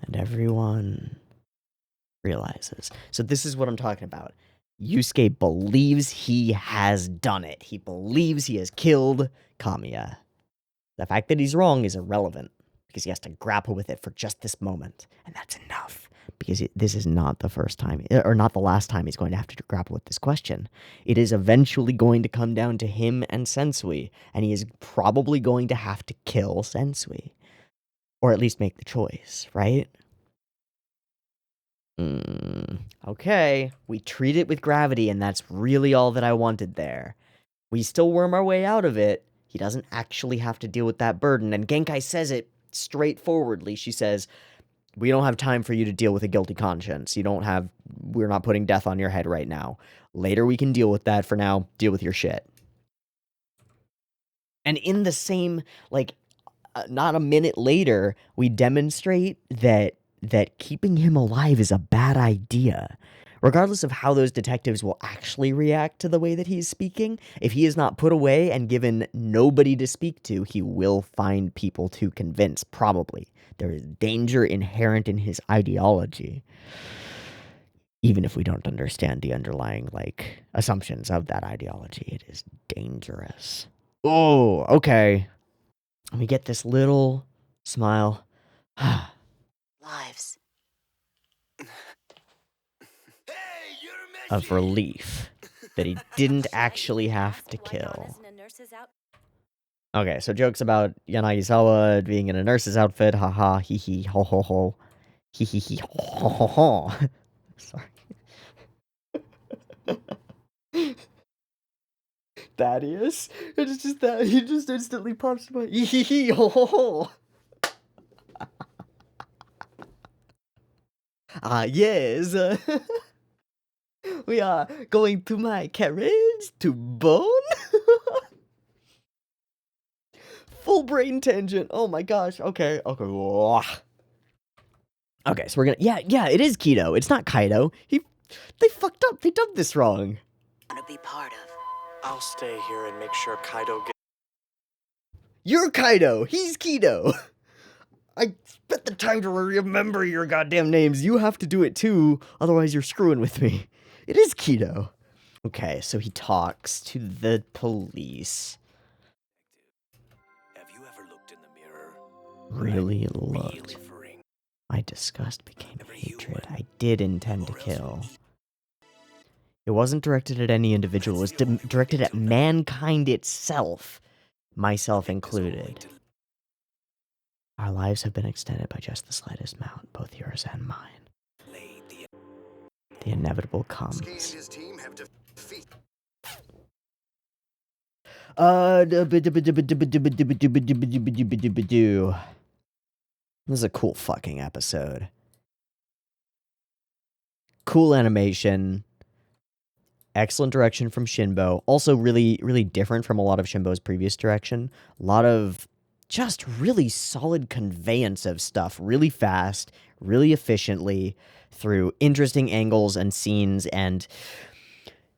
And everyone realizes. So this is what I'm talking about. Yusuke believes he has done it. He believes he has killed Kamiya. The fact that he's wrong is irrelevant, because he has to grapple with it for just this moment. And that's enough, because this is not the first time, or not the last time he's going to have to grapple with this question. It is eventually going to come down to him and Sensui, and he is probably going to have to kill Sensui. Or at least make the choice, right? Okay, we treat it with gravity, and that's really all that I wanted there. We still worm our way out of it. He doesn't actually have to deal with that burden, and Genkai says it straightforwardly. She says, we don't have time for you to deal with a guilty conscience. We're not putting death on your head right now. Later we can deal with that. For now, deal with your shit. And in the same, not a minute later, we demonstrate that keeping him alive is a bad idea. Regardless of how those detectives will actually react to the way that he's speaking, if he is not put away and given nobody to speak to, he will find people to convince, probably. There is danger inherent in his ideology, even if we don't understand the underlying, assumptions of that ideology. It is dangerous. Oh, okay. And we get this little smile. Lives. Of relief that he didn't actually have to kill. Okay, so jokes about Yanagisawa being in a nurse's outfit. Haha, hee hee, ho ho ho. Hee hee hee, ho ho ho. Sorry. Thaddeus. It's just that he just instantly pops by. Hee ho ho ho. Yes. We are going to my carriage to Bone. Full brain tangent. Oh my gosh. Okay. Okay. Okay, so we're gonna. Yeah, it is Keto. It's not Kaido. They fucked up. They dubbed this wrong. To be part of. I'll stay here and make sure Kaido gets. You're Kaido. He's Keto. I spent the time to remember your goddamn names. You have to do it too, otherwise you're screwing with me. It is Keto. Okay, so he talks to the police. Have you ever looked in the mirror? Really Really looked. livering. My disgust became Every hatred. human. I did intend to Or else kill. It wasn't directed at any individual. It was directed at mankind itself, myself included. Our lives have been extended by just the slightest amount, both yours and mine. The inevitable comes. His team have defeated. This is a cool fucking episode. Cool animation. Excellent direction from Shinbo. Also really, really different from a lot of Shinbo's previous direction. A lot of just really solid conveyance of stuff. Really fast, really efficiently, through interesting angles and scenes. And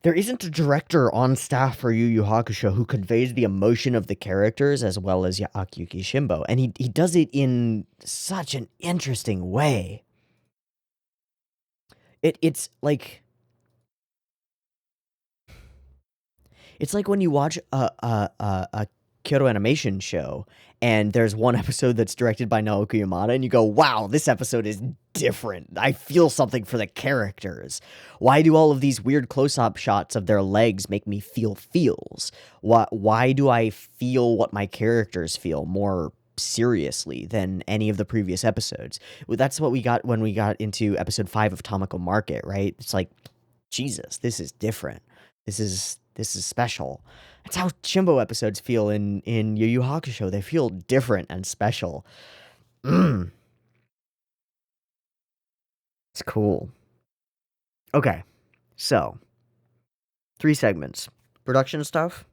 there isn't a director on staff for Yu Hakusho who conveys the emotion of the characters as well as Akiyuki Shinbo. And he does it in such an interesting way. It's like when you watch a Kyoto animation show and there's one episode that's directed by Naoki Yamada and you go, wow, this episode is different. I feel something for the characters. Why do all of these weird close-up shots of their legs make me feel feels? Why do I feel what my characters feel more seriously than any of the previous episodes? Well, that's what we got when we got into episode 5 of Tamako Market, right? It's like, Jesus, this is different. This is special. That's how Shimbo episodes feel in Yu Yu Hakusho. They feel different and special. It's cool. Okay, so 3 segments. Production stuff.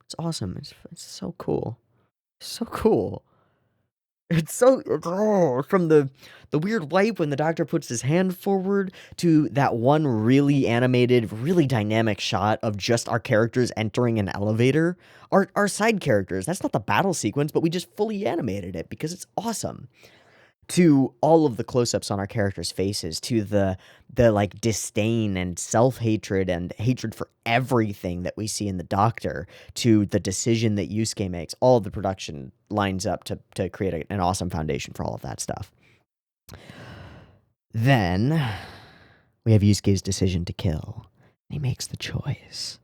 It's awesome. It's so cool. So cool. It's so from the weird wipe when the doctor puts his hand forward to that one really animated, really dynamic shot of just our characters entering an elevator. Our side characters. That's not the battle sequence, but we just fully animated it because it's awesome. To all of the close-ups on our characters' faces, to the like disdain and self-hatred and hatred for everything that we see in the doctor, to the decision that Yusuke makes, all of the production lines up to create an awesome foundation for all of that stuff. Then we have Yusuke's decision to kill. He makes the choice.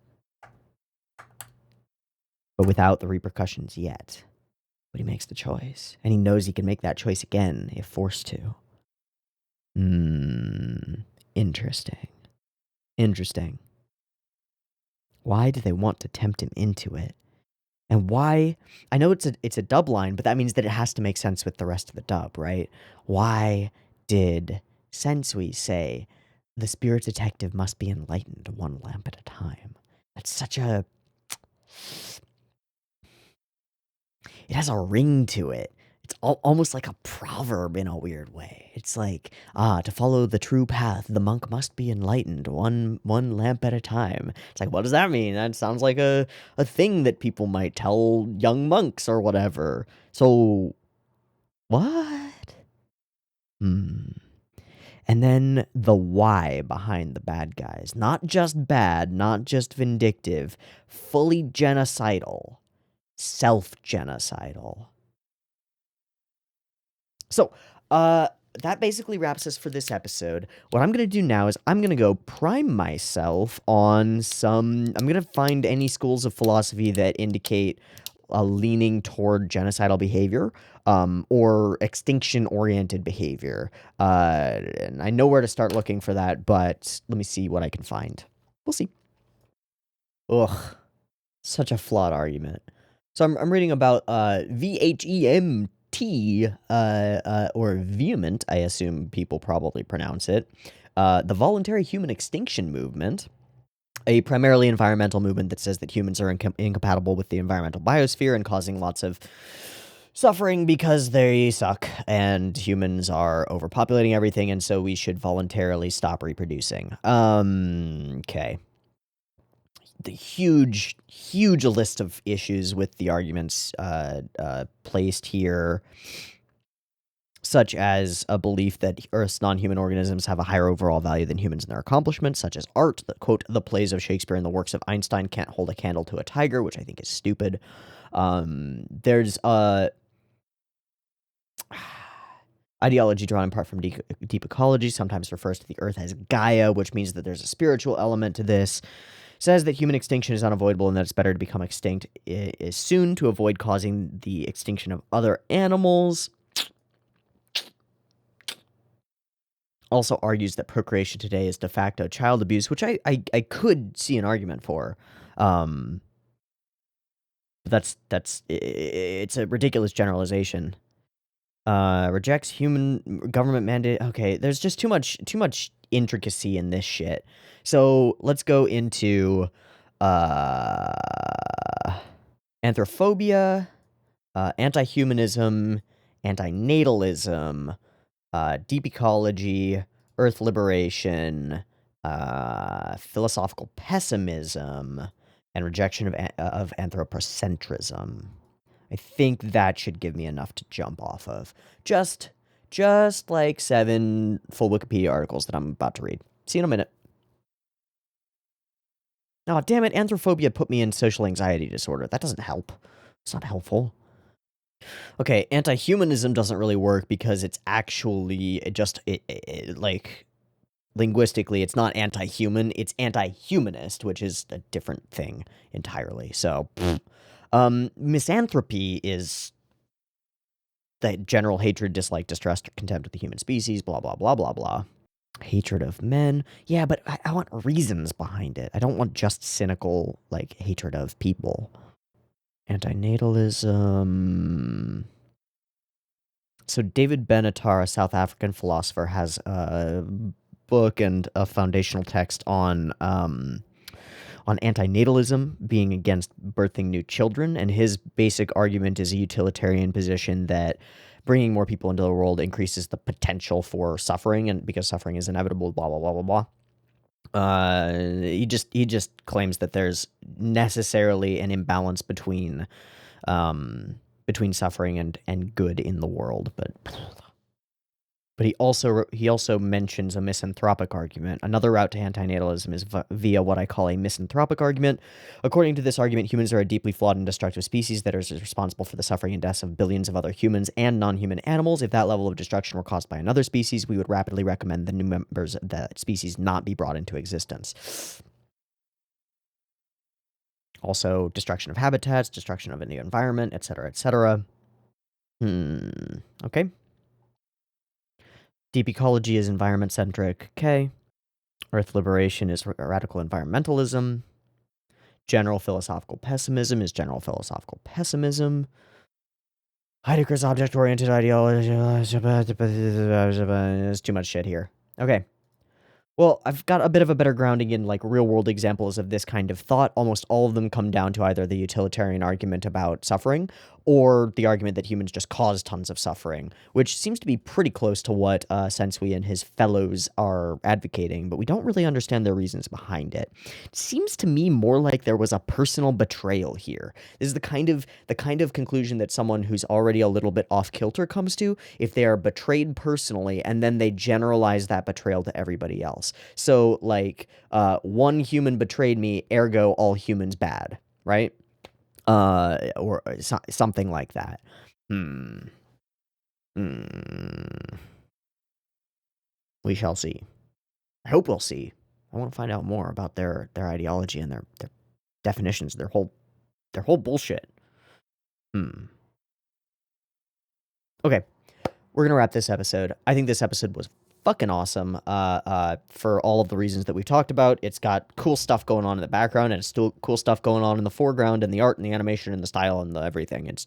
But without the repercussions yet. But he makes the choice. And he knows he can make that choice again if forced to. Interesting. Interesting. Why do they want to tempt him into it? And why? I know it's a dub line, but that means that it has to make sense with the rest of the dub, right? Why did Sensui say the spirit detective must be enlightened one lamp at a time? That's such a... It has a ring to it. It's almost like a proverb in a weird way. It's like, to follow the true path, the monk must be enlightened, one lamp at a time. It's like, what does that mean? That sounds like a thing that people might tell young monks or whatever. So, what? And then the why behind the bad guys. Not just bad, not just vindictive, fully genocidal. Self-genocidal. So, that basically wraps us for this episode. What I'm going to do now is I'm going to go prime myself on I'm going to find any schools of philosophy that indicate a leaning toward genocidal behavior, or extinction-oriented behavior. And I know where to start looking for that, but let me see what I can find. We'll see. Ugh. Such a flawed argument. So I'm reading about VHEMT, or vehement, I assume people probably pronounce it, the Voluntary Human Extinction Movement, a primarily environmental movement that says that humans are incompatible with the environmental biosphere and causing lots of suffering because they suck and humans are overpopulating everything, and so we should voluntarily stop reproducing. Okay. The huge list of issues with the arguments placed here, such as a belief that Earth's non-human organisms have a higher overall value than humans in their accomplishments, such as art. The, quote, the plays of Shakespeare and the works of Einstein can't hold a candle to a tiger, which I think is stupid. There's ideology drawn in part from deep ecology, sometimes refers to the Earth as Gaia, which means that there's a spiritual element to this. Says that human extinction is unavoidable and that it's better to become extinct soon to avoid causing the extinction of other animals. Also argues that procreation today is de facto child abuse, which I could see an argument for. It's a ridiculous generalization. Rejects human government mandate. Okay, there's just too much intricacy in this shit. So let's go into anthrophobia, anti-humanism, antinatalism, deep ecology, earth liberation, philosophical pessimism, and rejection of anthropocentrism. I think that should give me enough to jump off of. Just like 7 full Wikipedia articles that I'm about to read. See you in a minute. Oh, damn it, anthrophobia put me in social anxiety disorder. That doesn't help. It's not helpful. Okay, anti-humanism doesn't really work because it's actually just, like, linguistically, it's not anti-human, it's anti-humanist, which is a different thing entirely. So, misanthropy is the general hatred, dislike, distrust, or contempt of the human species, blah, blah, blah, blah, blah. Hatred of men. Yeah, but I want reasons behind it. I don't want just cynical, like, hatred of people. Antinatalism. So David Benatar, a South African philosopher, has a book and a foundational text on antinatalism, being against birthing new children, and his basic argument is a utilitarian position that bringing more people into the world increases the potential for suffering, and because suffering is inevitable, blah, blah, blah, blah, blah. He just claims that there's necessarily an imbalance between suffering and good in the world, but he also mentions a misanthropic argument. Another route to antinatalism is via what I call a misanthropic argument. According to this argument, humans are a deeply flawed and destructive species that is responsible for the suffering and deaths of billions of other humans and non-human animals. If that level of destruction were caused by another species, we would rapidly recommend the new members of that species not be brought into existence. Also, destruction of habitats, destruction of the environment, etc., etc. Okay. Deep ecology is environment-centric. Okay. Earth liberation is radical environmentalism. General philosophical pessimism is general philosophical pessimism. Heidegger's object-oriented ideology. There's too much shit here. Okay. Well, I've got a bit of a better grounding in, like, real-world examples of this kind of thought. Almost all of them come down to either the utilitarian argument about suffering or the argument that humans just cause tons of suffering, which seems to be pretty close to what Sensui and his fellows are advocating, but we don't really understand their reasons behind it. It seems to me more like there was a personal betrayal here. This is the kind of conclusion that someone who's already a little bit off-kilter comes to if they are betrayed personally, and then they generalize that betrayal to everybody else. So, like, one human betrayed me, ergo all humans bad, right? Or something like that. We shall see. I hope we'll see. I want to find out more about their ideology and their definitions, their whole bullshit. Okay, we're gonna wrap this episode. I think this episode was fucking awesome. For all of the reasons that we've talked about, it's got cool stuff going on in the background, and it's still cool stuff going on in the foreground, and the art, and the animation, and the style, and the everything. It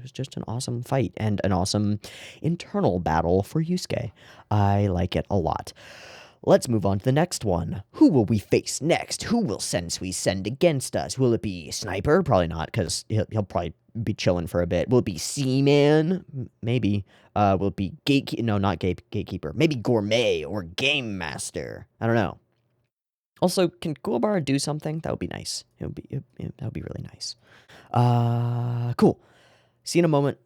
was just an awesome fight and an awesome internal battle for Yusuke. I like it a lot. Let's move on to the next one. Who will we face next? Who will we send against us? Will it be Sniper? Probably not, because he'll probably be chilling for a bit. Will it be Seaman? Maybe. Will it be No, not Gatekeeper. Maybe Gourmet or Game Master. I don't know. Also, can Kuwabara do something? That would be nice. That would be really nice. Cool. See you in a moment.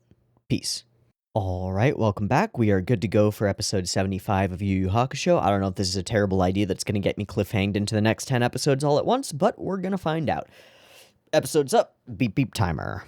Peace. All right, welcome back. We are good to go for episode 75 of Yu Hakusho. I don't know if this is a terrible idea that's going to get me cliffhanged into the next 10 episodes all at once, but we're going to find out. Episode's up. Beep beep timer.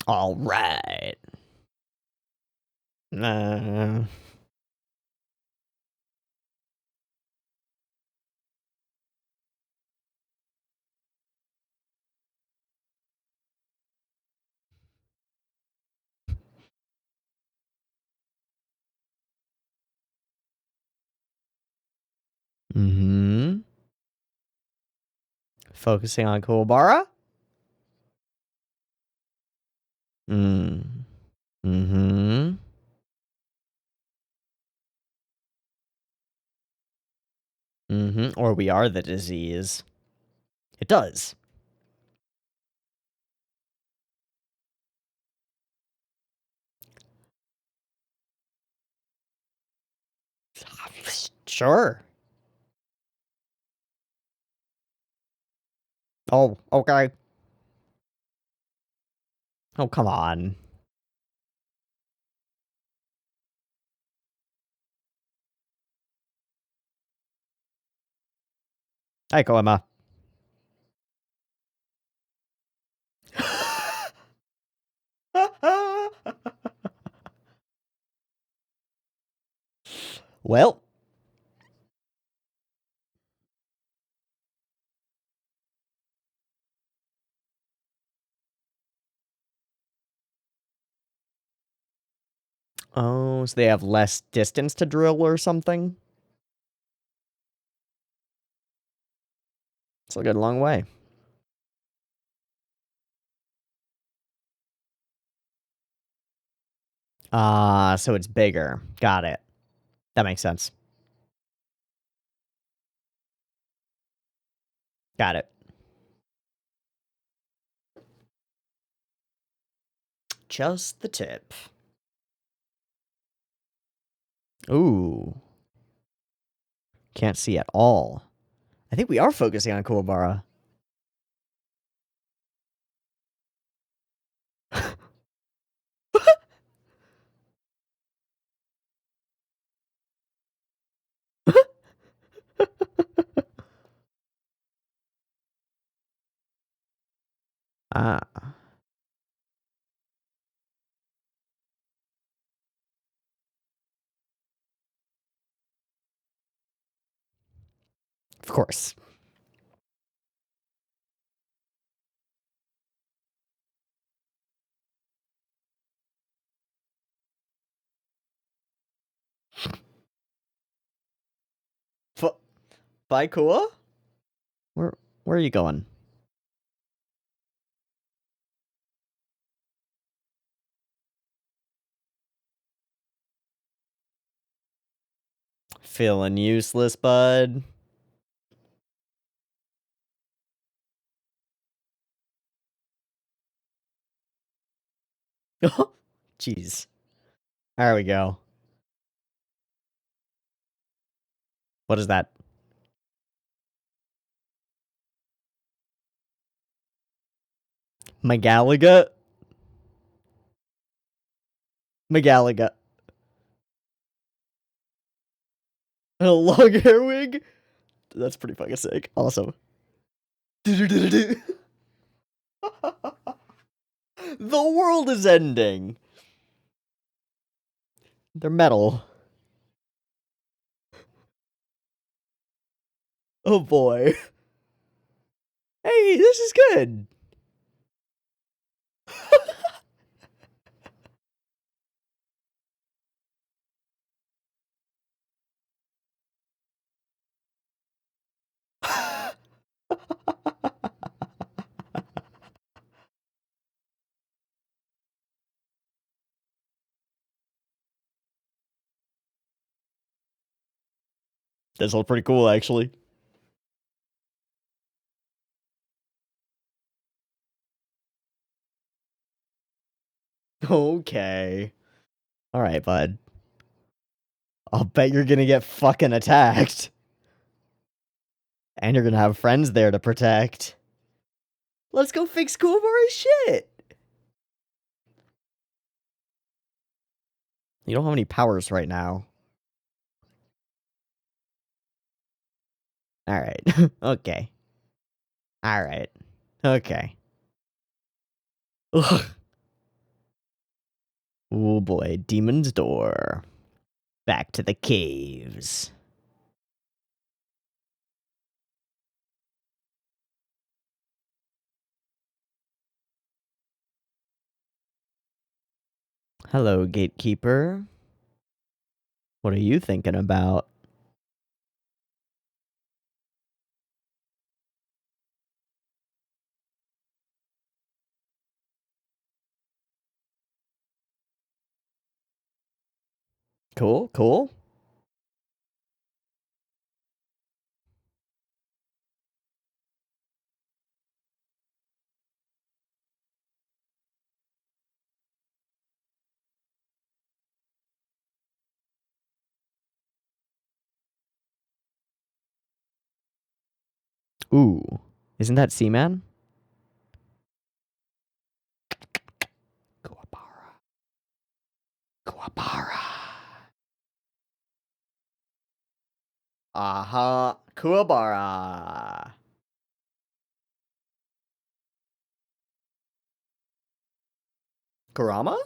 All right. Mm-hmm. Focusing on Kuwabara? Mm. Mm-hmm. Mm-hmm. Or we are the disease. It does. Sure. Oh, okay. Oh, come on. Hi, Koema. Well. Oh, so they have less distance to drill or something? It's a good long way. So it's bigger. Got it. That makes sense. Got it. Just the tip. Ooh. Can't see at all. I think we are focusing on Kuwabara. Ah. Of course. Bye, Kua? Where are you going? Feeling useless, bud? Jeez. There we go. What is that? Magalaga? Magalaga. A long hair wig? That's pretty fucking sick. Awesome. The world is ending. They're metal. Oh boy. Hey, this is good. That's all pretty cool, actually. Okay. Alright, bud. I'll bet you're gonna get fucking attacked. And you're gonna have friends there to protect. Let's go fix Kuwabara's shit! You don't have any powers right now. Alright. Okay. Alright. Okay. Ugh. Oh boy, Demon's Door. Back to the caves. Hello, Gatekeeper. What are you thinking about? Cool, cool. Ooh. Isn't that Seaman? Kuwabara. Kuwabara. Aha. Kuwabara. Kurama?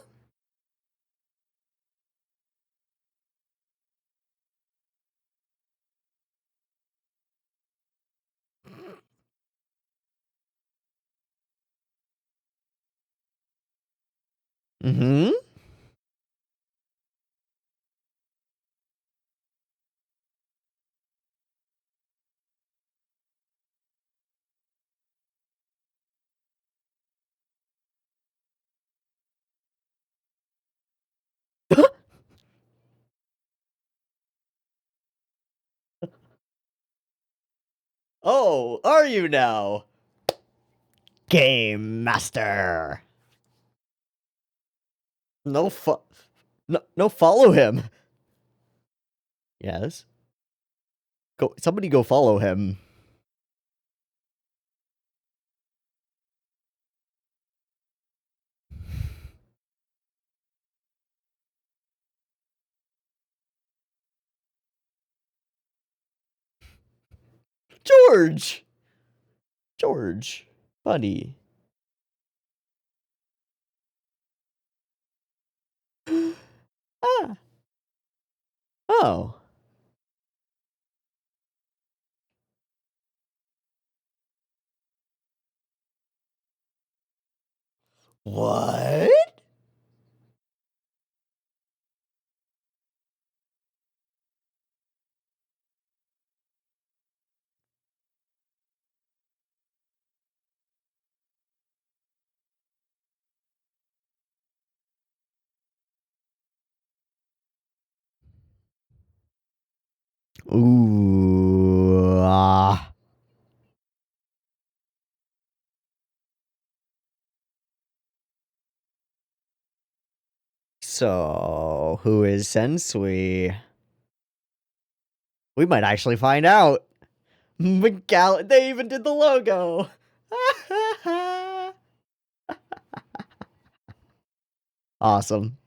Mm-hmm. Oh, are you now? Game Master. No no follow him. Yes. Somebody go follow him. George! George. Buddy. Ah. Oh. What? Ooh. Ah. So, who is Sensui? We might actually find out. They even did the logo. Awesome.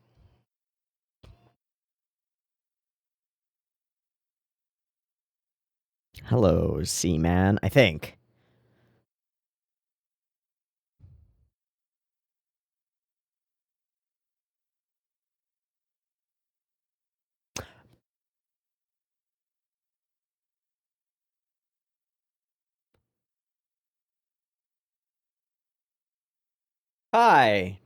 Hello, Seaman, I think. Hi.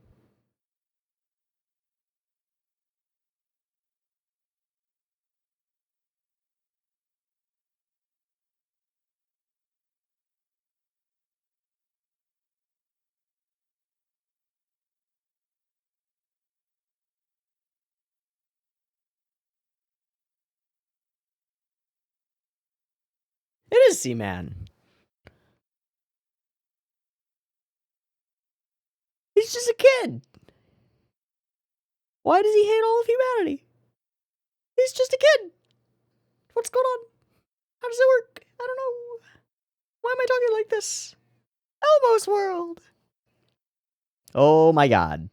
It is Seaman. He's just a kid. Why does he hate all of humanity? He's just a kid. What's going on? How does it work? I don't know. Why am I talking like this? Elmo's world. Oh my god.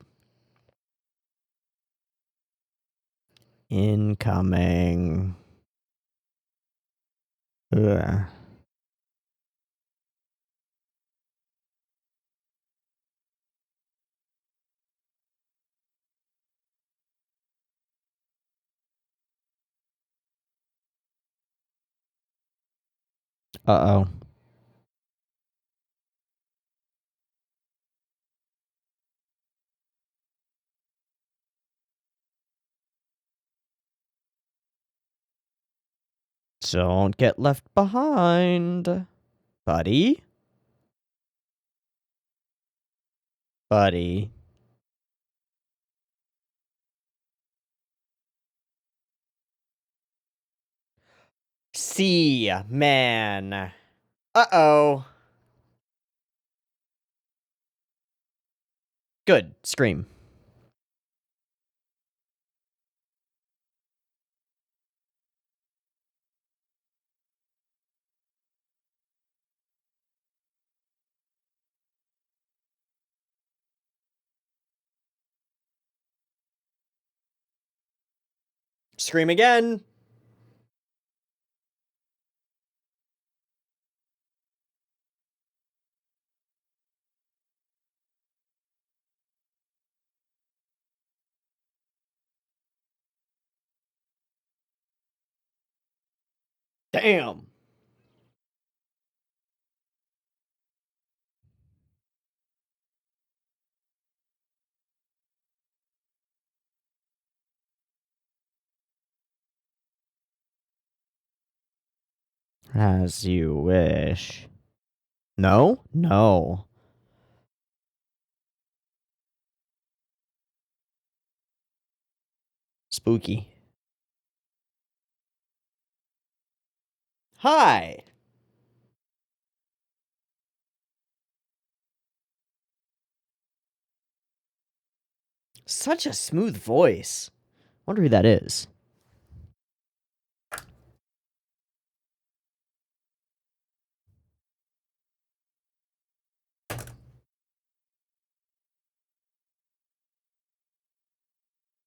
Incoming. Ugh. Uh-oh. Don't get left behind. Buddy? Buddy. See, man. Uh-oh. Good. Scream. Scream again. Damn. As you wish. No? No. Spooky. Hi. Such a smooth voice. Wonder who that is.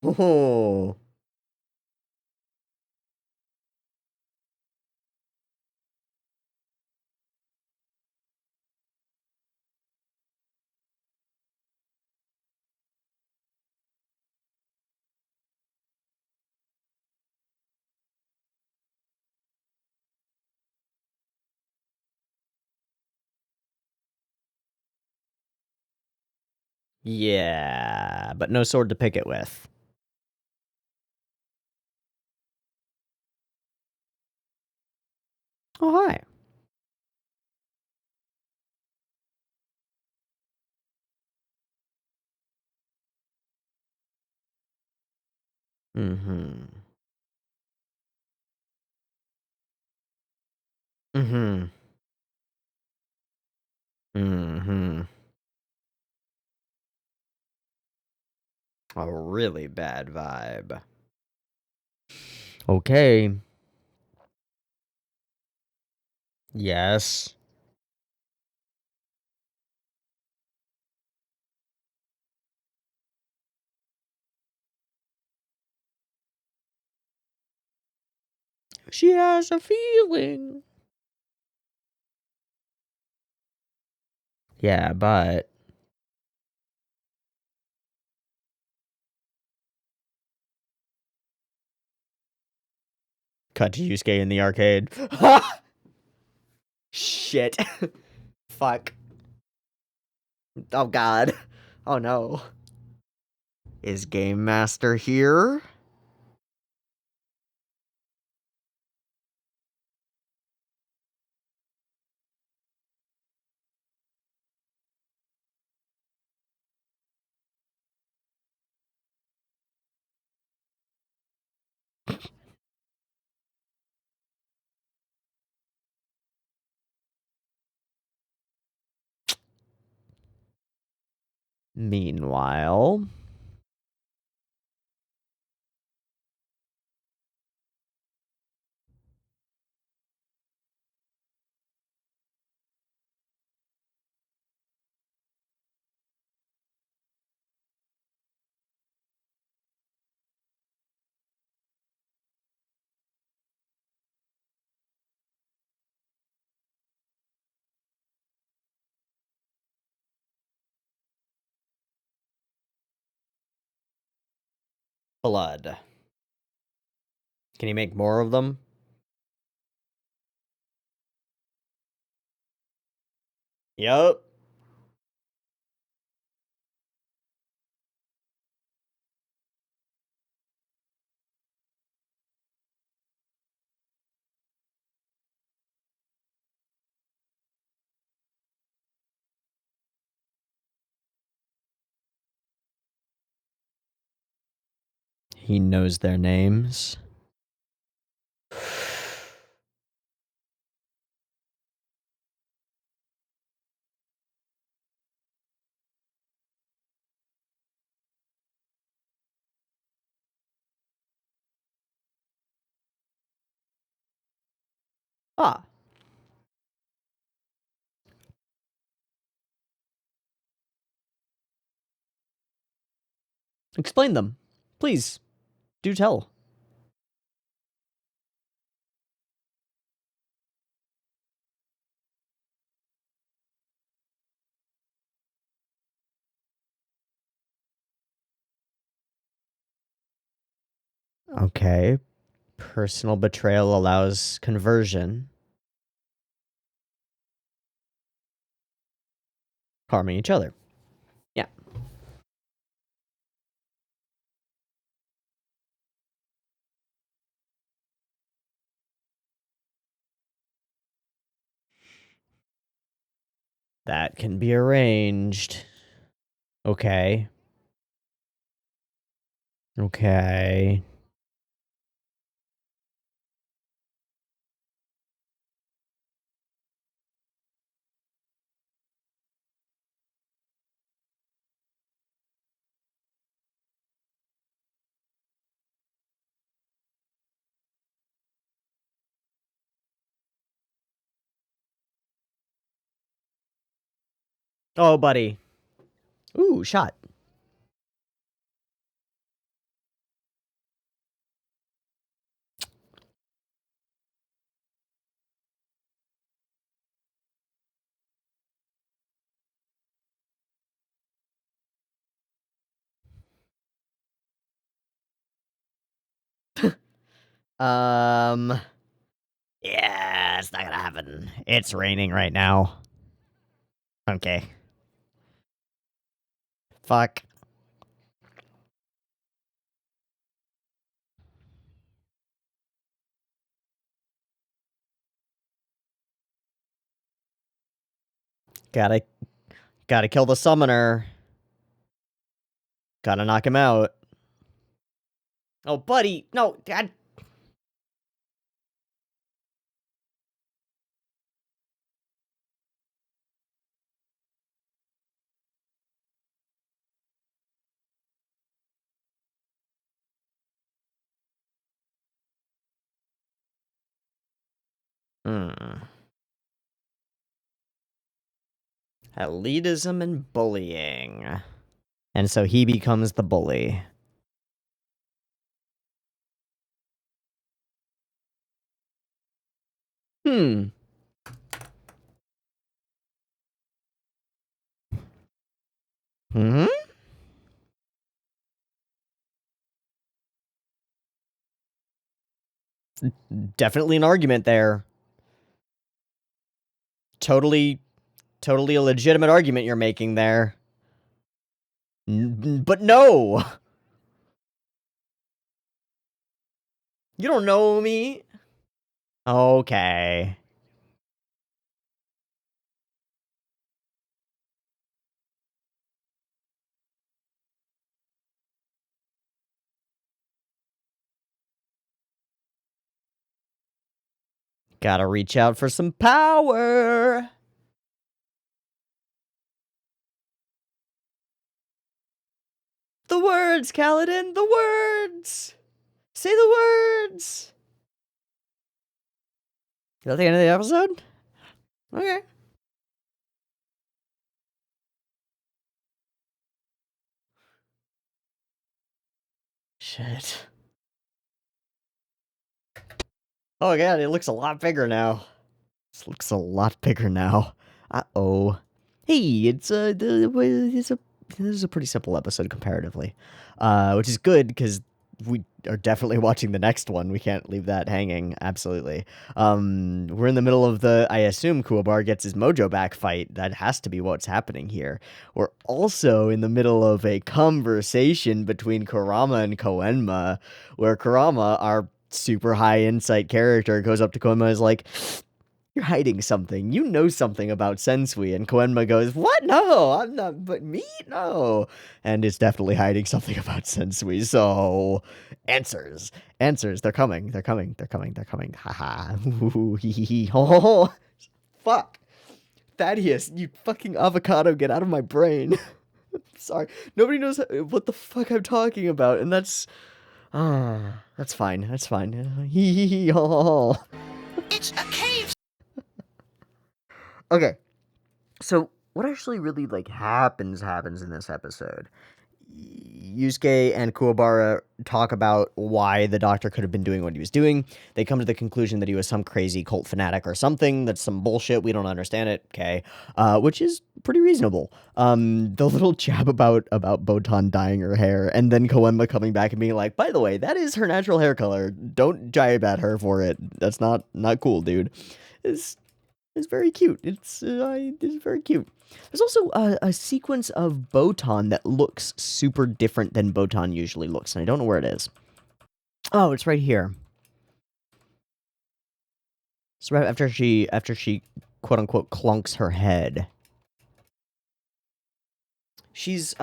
Oh. Yeah, but no sword to pick it with. Oh, hi. Mm-hmm. Mm-hmm. Mm-hmm. A really bad vibe. Okay. Yes. She has a feeling. Yeah, but cut to Yusuke in the arcade. Shit. Fuck. Oh god. Oh no. Is Game Master here? Meanwhile. Blood. Can he make more of them? Yup. He knows their names. Ah. Explain them. Please. Do tell. Okay. Personal betrayal allows conversion. Harming each other. Yeah. That can be arranged. Okay. Okay. Oh, buddy. Ooh, shot. Yeah, it's not gonna happen. It's raining right now. Okay. Fuck. Gotta kill the summoner. Gotta knock him out. Oh, buddy, no, Dad. Elitism and bullying. And so he becomes the bully. Hmm. Hmm? Definitely an argument there. Totally a legitimate argument you're making there. But no! You don't know me. Okay. Gotta reach out for some power. The words, Kaladin, the words. Say the words. Is that the end of the episode? Okay. Shit. Oh god, it looks a lot bigger now. This looks a lot bigger now. Uh-oh. Hey, this is a pretty simple episode comparatively. Which is good, because we are definitely watching the next one. We can't leave that hanging, absolutely. We're in the middle of the, I assume, Kuwabara gets his mojo back fight. That has to be what's happening here. We're also in the middle of a conversation between Kurama and Koenma, where Kurama, our super high insight character, goes up to Koenma and is like, "You're hiding something. You know something about Sensui." And Koenma goes, "What? No, I'm not, but me? No." And is definitely hiding something about Sensui. So, answers. They're coming. Haha. Hee hee hee. Oh, fuck. Thaddeus, you fucking avocado, get out of my brain. Sorry. Nobody knows what the fuck I'm talking about, and that's fine. Hee hee hee. Oh. It's a cave! Okay, so what actually really happens in this episode? Yusuke and Kuwabara talk about why the doctor could have been doing what he was doing. They come to the conclusion that he was some crazy cult fanatic or something. That's some bullshit. We don't understand it. Okay, which is pretty reasonable. The little jab about Botan dyeing her hair, and then Koenma coming back and being like, "By the way, that is her natural hair color. Don't jibe at her for it. That's not cool, dude." It's very cute. It's very cute. There's also a sequence of Botan that looks super different than Botan usually looks, and I don't know where it is. Oh, it's right here. It's right after she quote unquote clunks her head. She's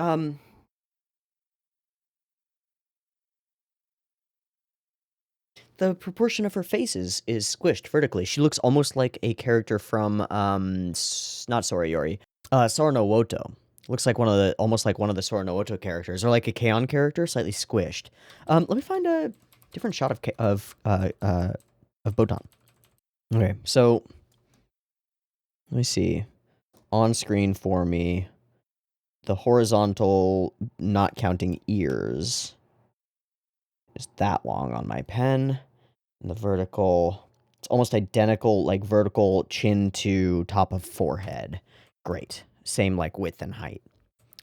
the proportion of her face is squished vertically. She looks almost like a character from not Sorayori, Sora no Woto. Looks like almost like one of the Sora no Woto characters, or like a Kyoani character, slightly squished. Let me find a different shot of Botan. Okay, so let me see. On screen for me, the horizontal, not counting ears, is that long on my pen. And the vertical, it's almost identical, like vertical chin to top of forehead. Great. Same width and height.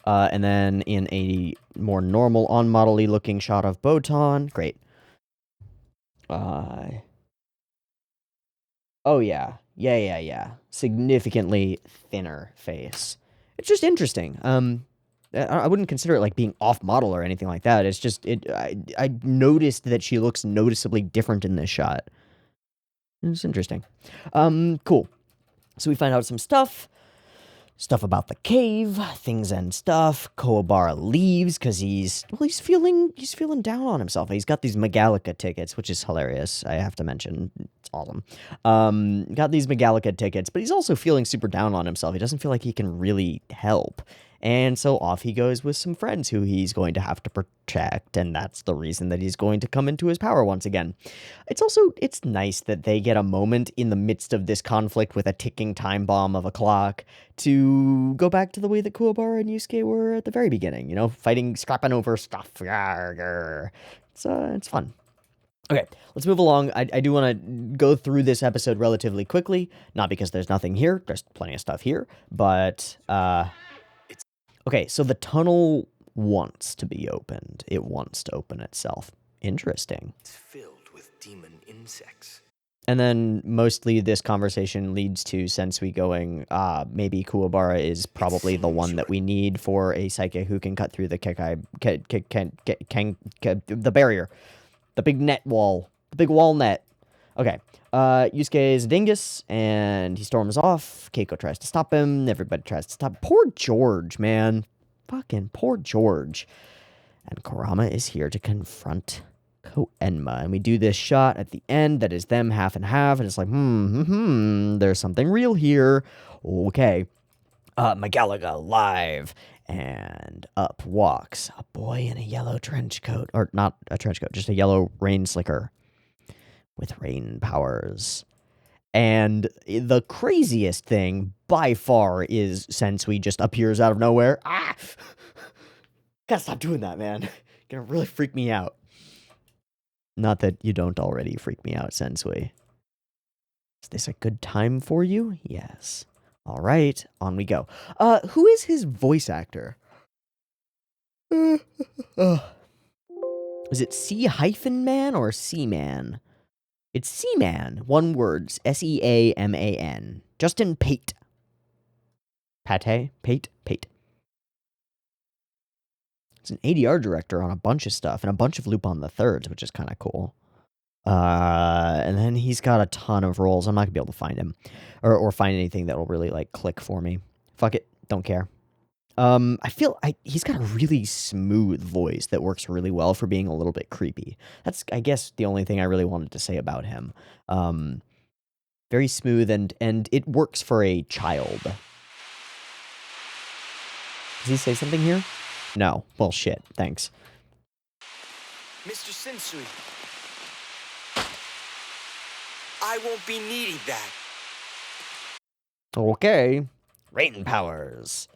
And then in a more normal on-model-y looking shot of Botan, great. Uh, oh, yeah. Yeah. Significantly thinner face. It's just interesting. I wouldn't consider it like being off model or anything like that. It's just I noticed that she looks noticeably different in this shot. It's interesting. Cool. So we find out some stuff about the cave, things and stuff. Kuwabara leaves because he's feeling down on himself. He's got these Megalica tickets, which is hilarious. I have to mention, it's awesome. Got these Megalica tickets, but he's also feeling super down on himself. He doesn't feel like he can really help. And so off he goes with some friends who he's going to have to protect, and that's the reason that he's going to come into his power once again. It's nice that they get a moment in the midst of this conflict with a ticking time bomb of a clock to go back to the way that Kuwabara and Yusuke were at the very beginning, fighting, scrapping over stuff. It's fun. Okay, let's move along. I do want to go through this episode relatively quickly, not because there's nothing here, there's plenty of stuff here, but, okay, so the tunnel wants to be opened. It wants to open itself. Interesting. It's filled with demon insects. And then mostly this conversation leads to Sensui going, maybe Kuwabara is probably the one that we need for a psychic who can cut through the the barrier. The big net wall. The big wall net. Okay. Yusuke is a dingus, and he storms off. Keiko tries to stop him. Everybody tries to stop. Poor George, man. Fucking poor George. And Kurama is here to confront Koenma. And we do this shot at the end that is them half and half. And it's like, there's something real here. Okay. Megalaga live. And up walks a boy in a yellow trench coat. Or not a trench coat, just a yellow rain slicker with rain powers. And the craziest thing by far is Sensui just appears out of nowhere. Gotta stop doing that, man. Gonna really freak me out. Not that you don't already freak me out, Sensui. Is this a good time for you? Yes. All right, on we go. Who is his voice actor? Is it C-Man or C-Man? It's C-Man. One word. S-E-A-M-A-N. Justin Pate. Pate? He's an ADR director on a bunch of stuff, and a bunch of Lupin the Thirds, which is kind of cool. And then he's got a ton of roles. I'm not gonna be able to find him, or find anything that will really like click for me. Fuck it, don't care. He's got a really smooth voice that works really well for being a little bit creepy. That's, I guess, the only thing I really wanted to say about him. Very smooth, and it works for a child. Does he say something here? No. Well, shit. Thanks. Mr. Sensui, I won't be needing that. Okay. Rain powers.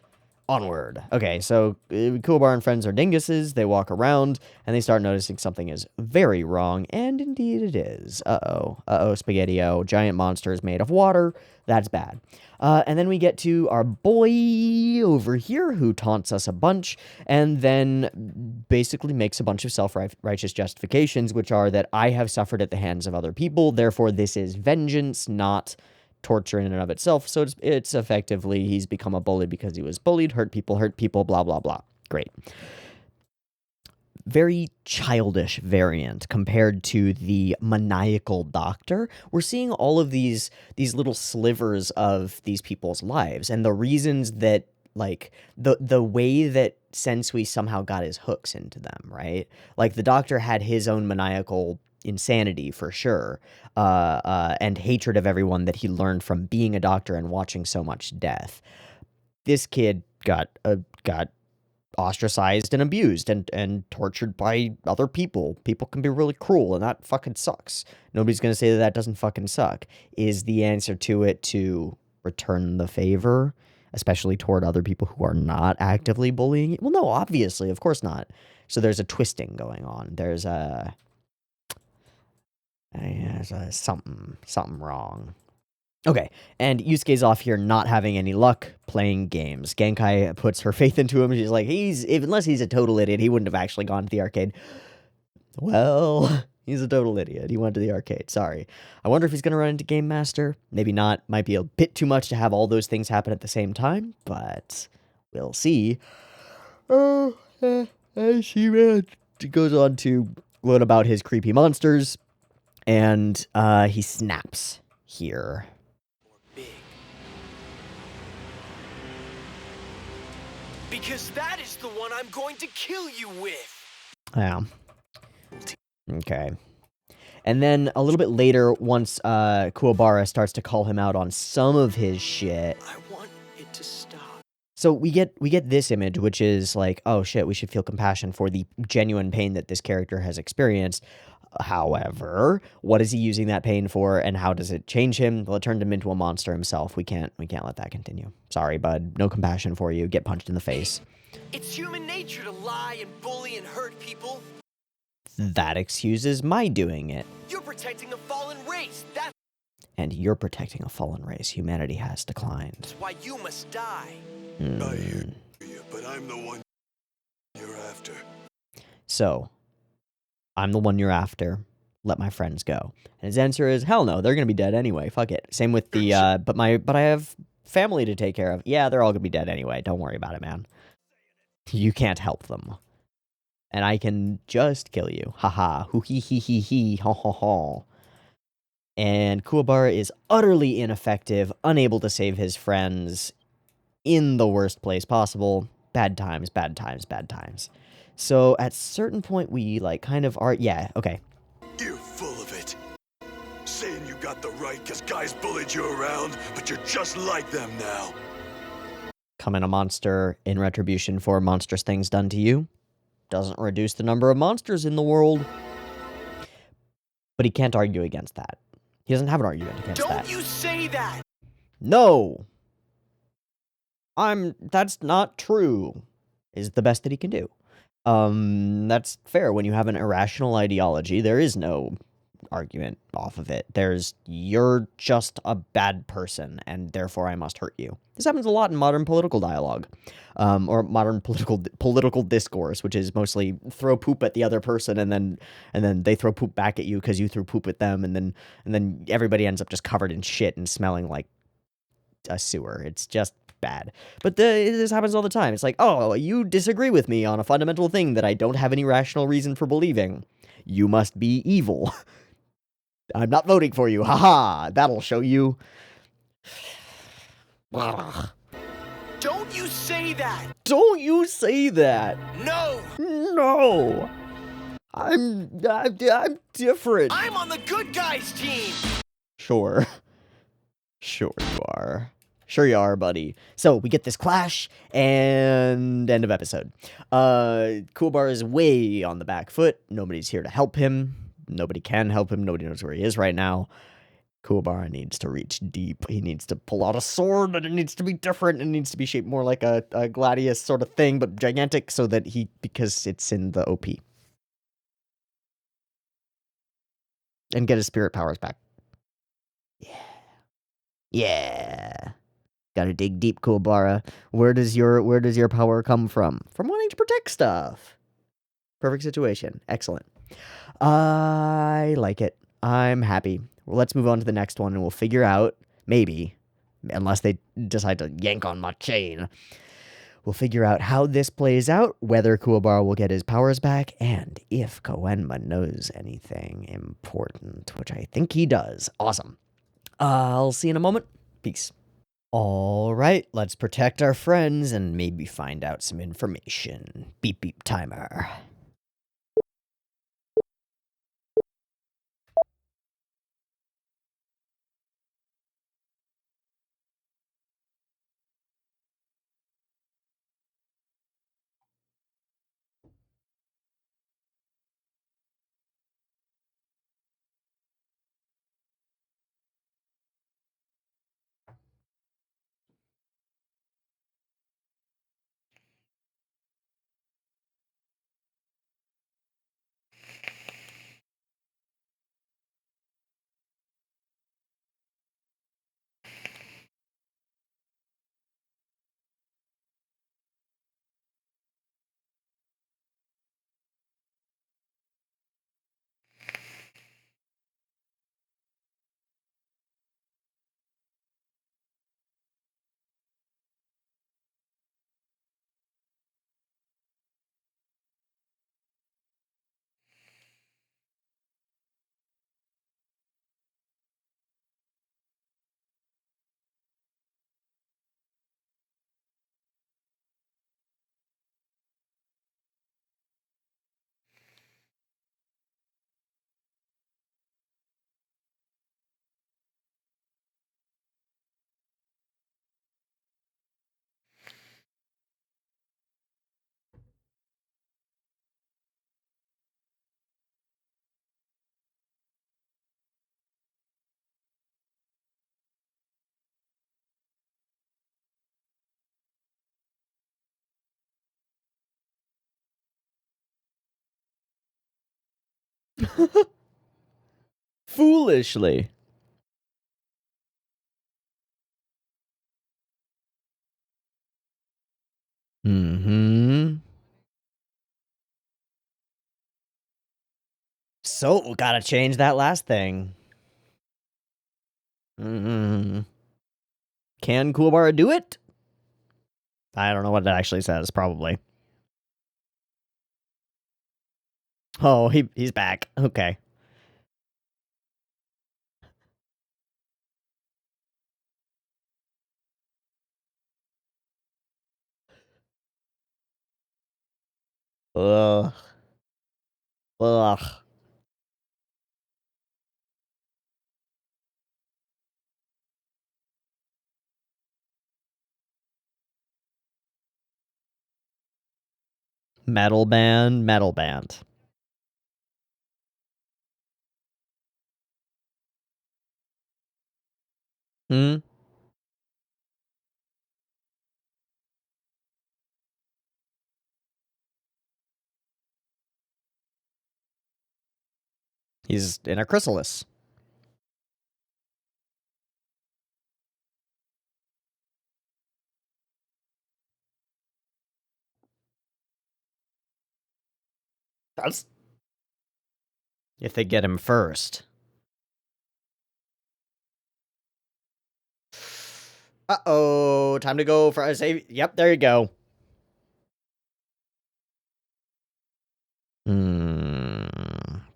Onward. Okay, so Kuwabara and friends are dinguses. They walk around, and they start noticing something is very wrong, and indeed it is. Uh-oh, Spaghetti-O. Giant monsters made of water. That's bad. And then we get to our boy over here, who taunts us a bunch, and then basically makes a bunch of self-righteous justifications, which are that I have suffered at the hands of other people, therefore this is vengeance, not torture in and of itself. So it's effectively he's become a bully because he was bullied, hurt people, blah, blah, blah. Great. Very childish variant compared to the maniacal doctor. We're seeing all of these little slivers of these people's lives and the reasons that, like, the way that Sensui somehow got his hooks into them, right? Like, the doctor had his own maniacal insanity for sure, and hatred of everyone that he learned from being a doctor and watching so much death. This kid got ostracized and abused and tortured by other people. People can be really cruel, and that fucking sucks. Nobody's gonna say that doesn't fucking suck. Is the answer to it to return the favor, especially toward other people who are not actively bullying you? Well, no, obviously, of course not. So there's a twisting going on. There's something wrong. Okay, and Yusuke's off here not having any luck playing games. Genkai puts her faith into him. She's like, unless he's a total idiot, he wouldn't have actually gone to the arcade. Well, He's a total idiot. He went to the arcade. Sorry. I wonder if he's going to run into Game Master. Maybe not. Might be a bit too much to have all those things happen at the same time, but we'll see. She goes on to learn about his creepy monsters, and he snaps here. Big. Because that is the one I'm going to kill you with. Yeah. Okay. And then a little bit later, once Kuwabara starts to call him out on some of his shit. I want it to stop. So we get this image, which is like, oh shit, we should feel compassion for the genuine pain that this character has experienced. However, what is he using that pain for, and how does it change him? Well, it turned him into a monster himself. We can't let that continue. Sorry, bud. No compassion for you. Get punched in the face. It's human nature to lie and bully and hurt people. That excuses my doing it. You're protecting a fallen race. That's And you're protecting a fallen race. Humanity has declined. why you must die. I hear you, but I'm the one you're after. So, I'm the one you're after. Let my friends go. And his answer is, hell no, they're gonna be dead anyway. Fuck it. Same with the, but I have family to take care of. Yeah, they're all gonna be dead anyway. Don't worry about it, man. You can't help them. And I can just kill you. Haha. Hoo hee hee hee hee. Ho ho ho. And Kuwabara is utterly ineffective, unable to save his friends in the worst place possible. Bad times, bad times, bad times. So at certain point we like kind of are, yeah, okay. You're full of it. Saying you got the right because guys bullied you around, but you're just like them now. Becoming a monster in retribution for monstrous things done to you doesn't reduce the number of monsters in the world. But he can't argue against that. He doesn't have an argument against that. Don't you say that! No! That's not true, is the best that he can do. That's fair. When you have an irrational ideology, there is no argument off of it. You're just a bad person, and therefore I must hurt you. This happens a lot in modern political dialogue, or modern political discourse, which is mostly throw poop at the other person, and then they throw poop back at you because you threw poop at them, and then everybody ends up just covered in shit and smelling like a sewer. It's just bad. But this happens all the time. It's like, oh, you disagree with me on a fundamental thing that I don't have any rational reason for believing. You must be evil. I'm not voting for you. Haha, that'll show you. Don't you say that! Don't you say that. No! No. I'm different. I'm on the good guys team! Sure. Sure you are. Sure you are, buddy. So, we get this clash, and end of episode. Kuwabara is way on the back foot. Nobody's here to help him. Nobody can help him. Nobody knows where he is right now. Kuwabara needs to reach deep. He needs to pull out a sword, and it needs to be different. It needs to be shaped more like a gladius sort of thing, but gigantic, so that because it's in the OP. And get his spirit powers back. Yeah. Yeah. Gotta dig deep, Kuwabara. Where does your power come from? From wanting to protect stuff. Perfect situation. Excellent. I like it. I'm happy. Well, let's move on to the next one, and we'll figure out, maybe, unless they decide to yank on my chain, we'll figure out how this plays out, whether Kuwabara will get his powers back, and if Koenma knows anything important, which I think he does. Awesome. I'll see you in a moment. Peace. All right, let's protect our friends and maybe find out some information. Beep beep timer. Foolishly. Mm-hmm. So, gotta change that last thing. Mm-hmm. Can Kuwabara do it? I don't know what it actually says, probably. Oh, he's back. Okay. Ugh. Ugh. Metal band, metal band. Hmm? He's in a chrysalis. That's if they get him first. Uh-oh, time to go for a save. Yep, there you go.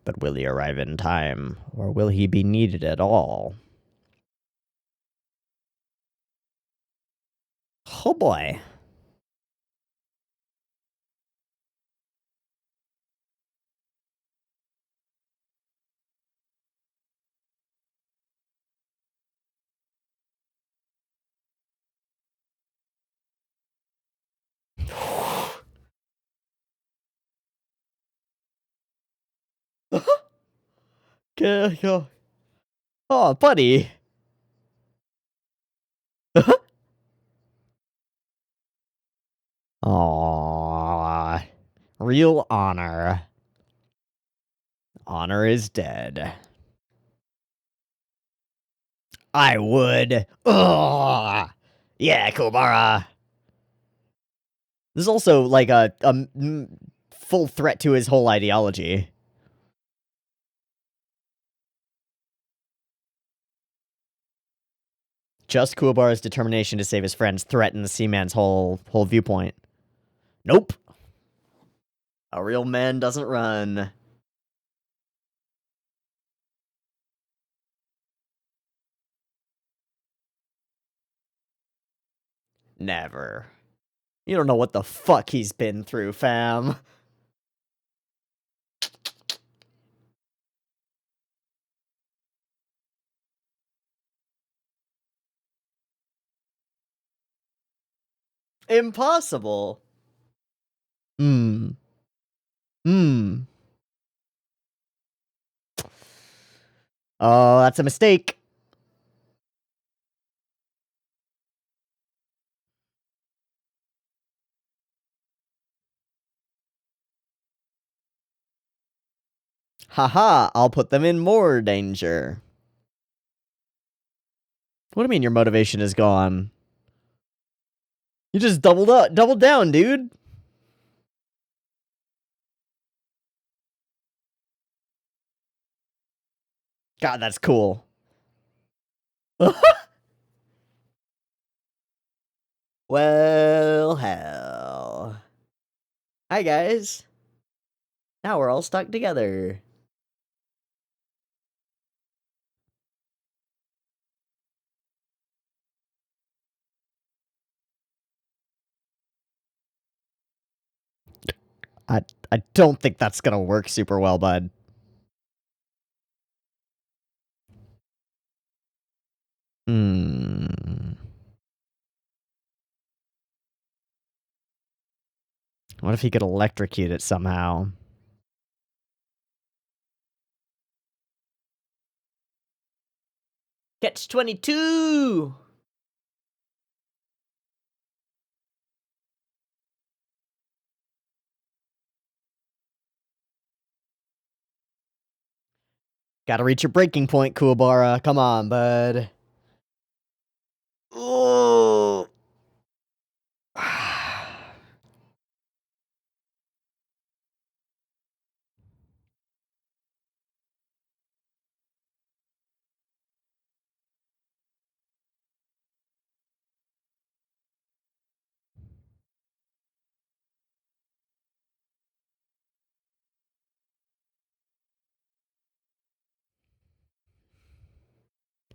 But will he arrive in time? Or will he be needed at all? Oh boy. Oh, buddy. Aww. Real honor. Honor is dead. I would. Ugh. Yeah, Kobara. This is also like a full threat to his whole ideology. Just Kuwabara's determination to save his friends threatens Seaman's whole viewpoint. Nope. A real man doesn't run. Never. You don't know what the fuck he's been through, fam. Impossible. Hmm. Hmm. Oh, that's a mistake. Haha, I'll put them in more danger. What do you mean your motivation is gone? You just doubled down, dude. God, that's cool. Well, hell. Hi, guys. Now we're all stuck together. I don't think that's gonna work super well, bud. Hmm. What if he could electrocute it somehow? Catch 22! Gotta reach your breaking point, Kuwabara. Come on, bud. Oh.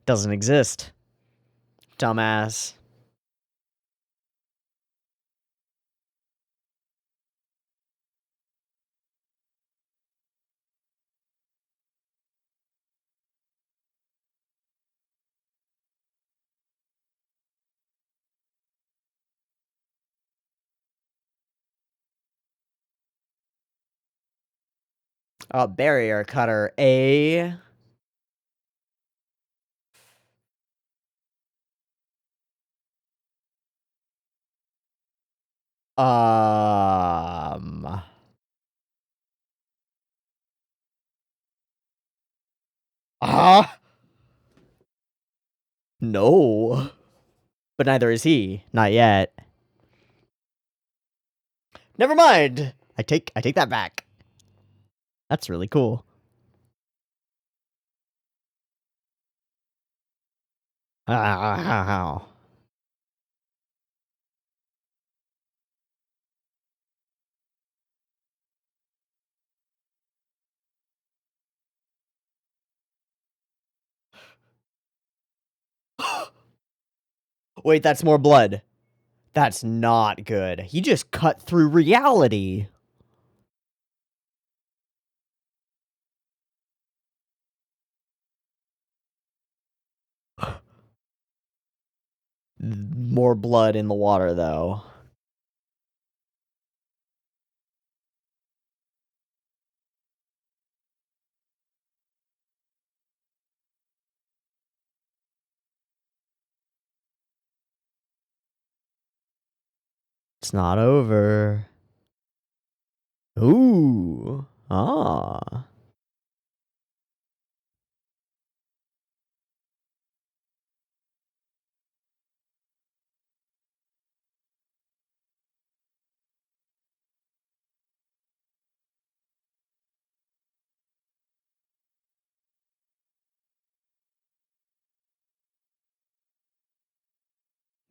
Doesn't exist. Dumbass. Oh, barrier cutter. A. Um. Ah. No. But neither is he. Not yet. Never mind. I take that back. That's really cool. Ow. Wait, that's more blood. That's not good. He just cut through reality. More blood in the water, though. It's not over. Ooh. Ah.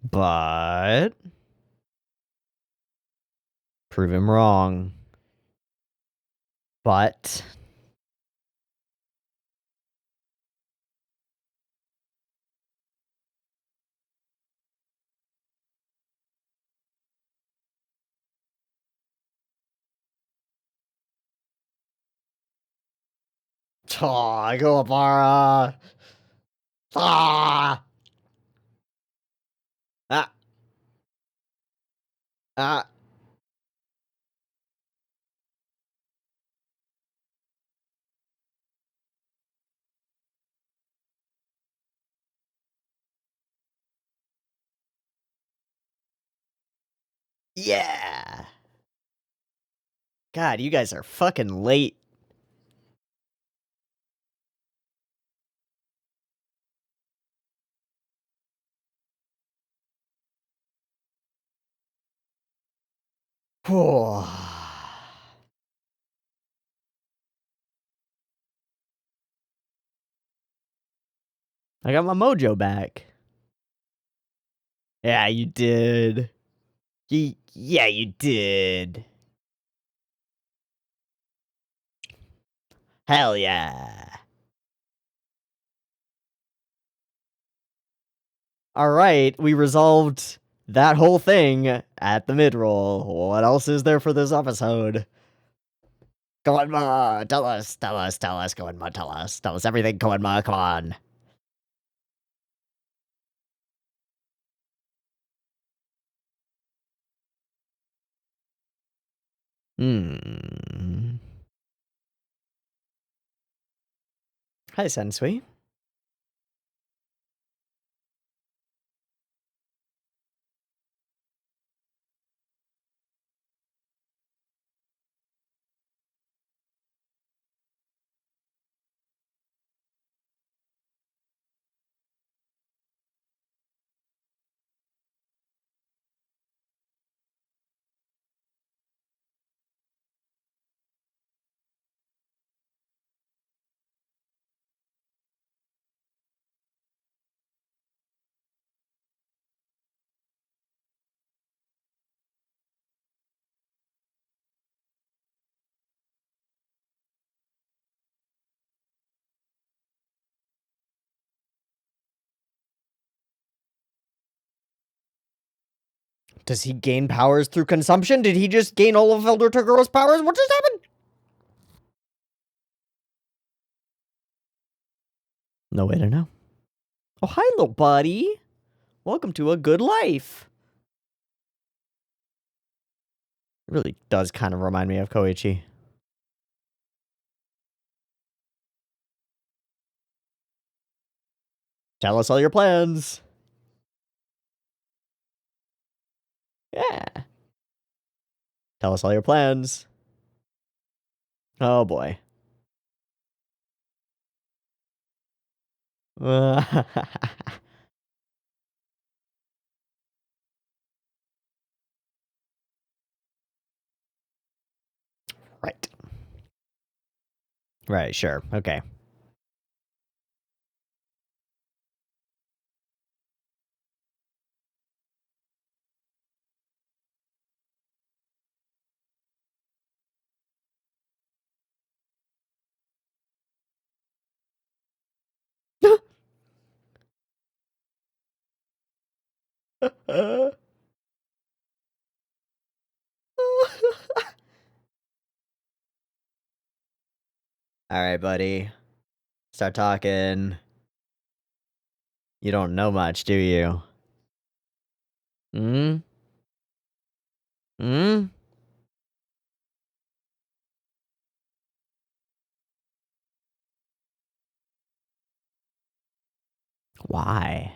But prove him wrong. But Aw, Kuwabara. Ah. Ah. Ah. Yeah. God, you guys are fucking late. I got my mojo back. Yeah, you did. Yeah, you did. Hell yeah. Alright, we resolved that whole thing at the mid-roll. What else is there for this episode? Go on, Ma. Tell us. Go on, Ma. Tell us everything. Go on, Ma. Come on. Hmm. Hi, Sensui. Does he gain powers through consumption? Did he just gain all of Elder Togoro's powers? What just happened? No way to know. Oh, hi, little buddy. Welcome to a good life. It really does kind of remind me of Koichi. Tell us all your plans. Yeah. Tell us all your plans. Oh, boy. Right. Right, sure. Okay. Alright, buddy. Start talking. You don't know much, do you? Hmm? Hmm? Why?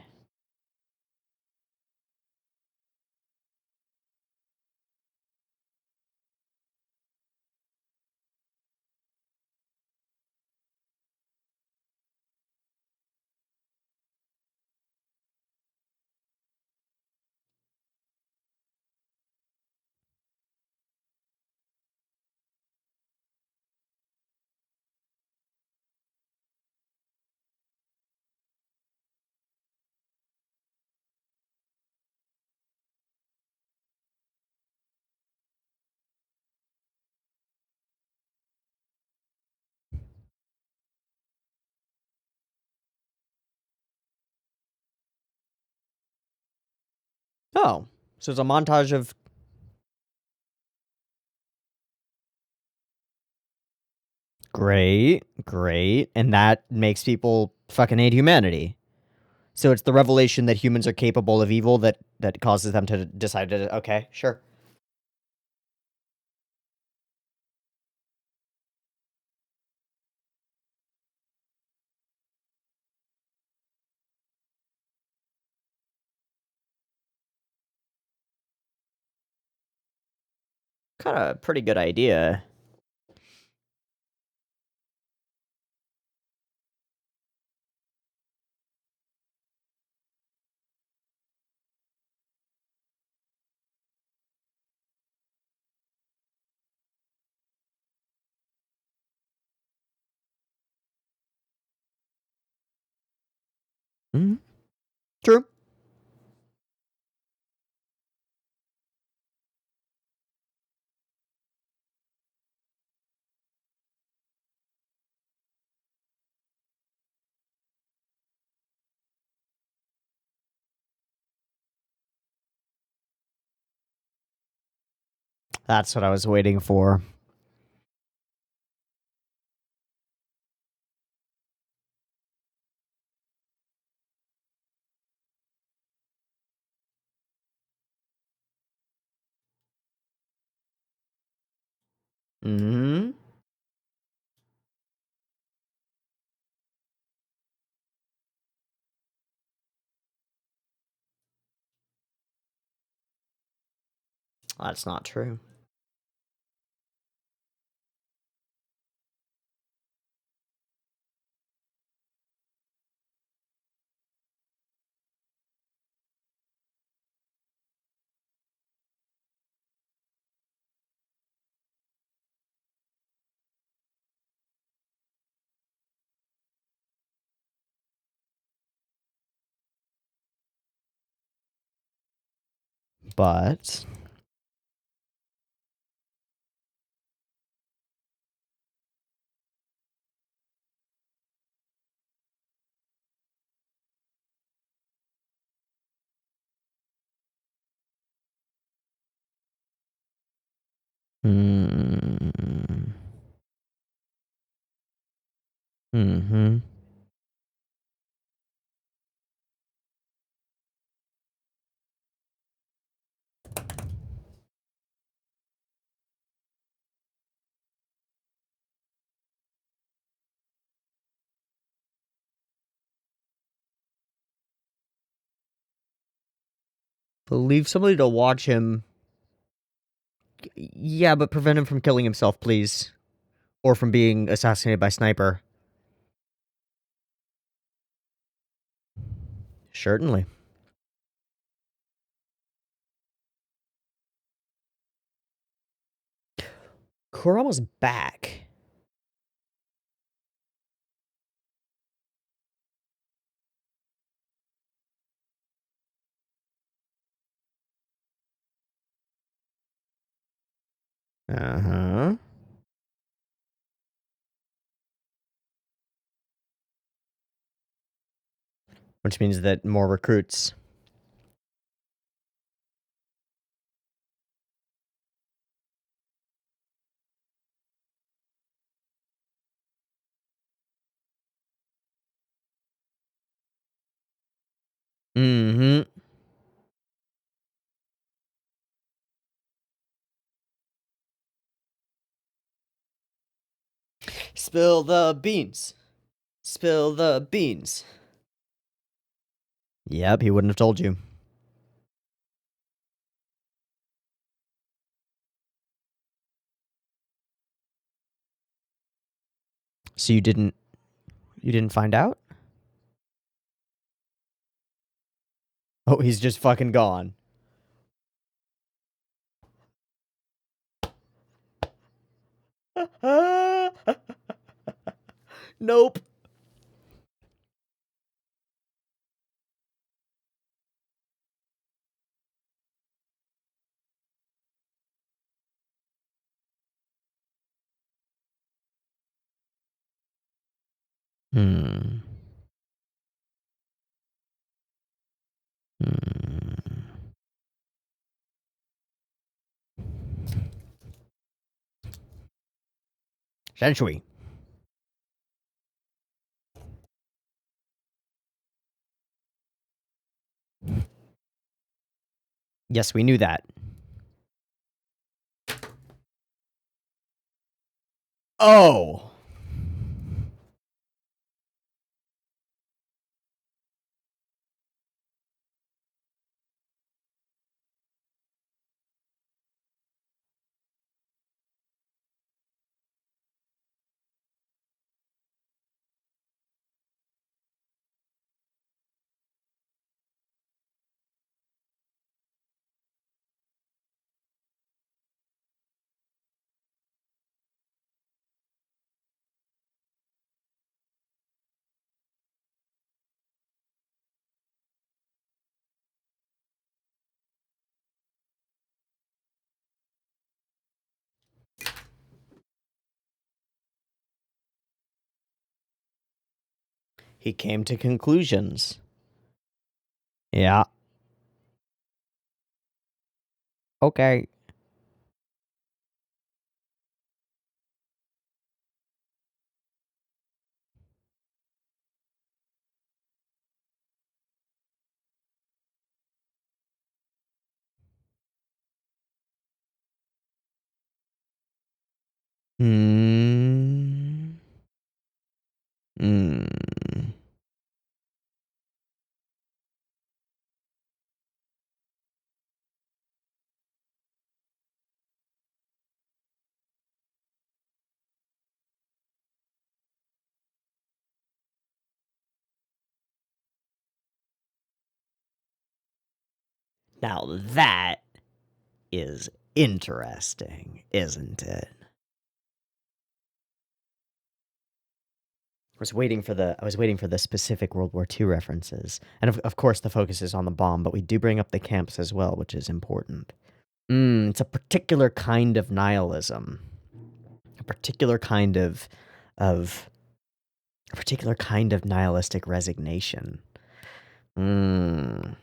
Oh, so it's a montage of... Great, great. And that makes people fucking hate humanity. So it's the revelation that humans are capable of evil that causes them to decide to... Okay, sure. Kind of a pretty good idea. Hmm. True. That's what I was waiting for. Hmm. That's not true. But... Mm. Mm-hmm. Leave somebody to watch him. Yeah, but prevent him from killing himself, please. Or from being assassinated by sniper. Certainly. Kurama's back. Uh-huh. Which means that more recruits. Mm-hmm. Spill the beans. Spill the beans. Yep, he wouldn't have told you. So you didn't find out? Oh, he's just fucking gone. Nope. Hmm. Hmm. Senshui. Yes, we knew that. Oh. He came to conclusions. Yeah. Okay. Hmm. Hmm. Now that is interesting, isn't it? I was waiting for the specific World War II references. And of course the focus is on the bomb, but we do bring up the camps as well, which is important. It's a particular kind of nihilism. A particular kind of a particular kind of nihilistic resignation. Mm.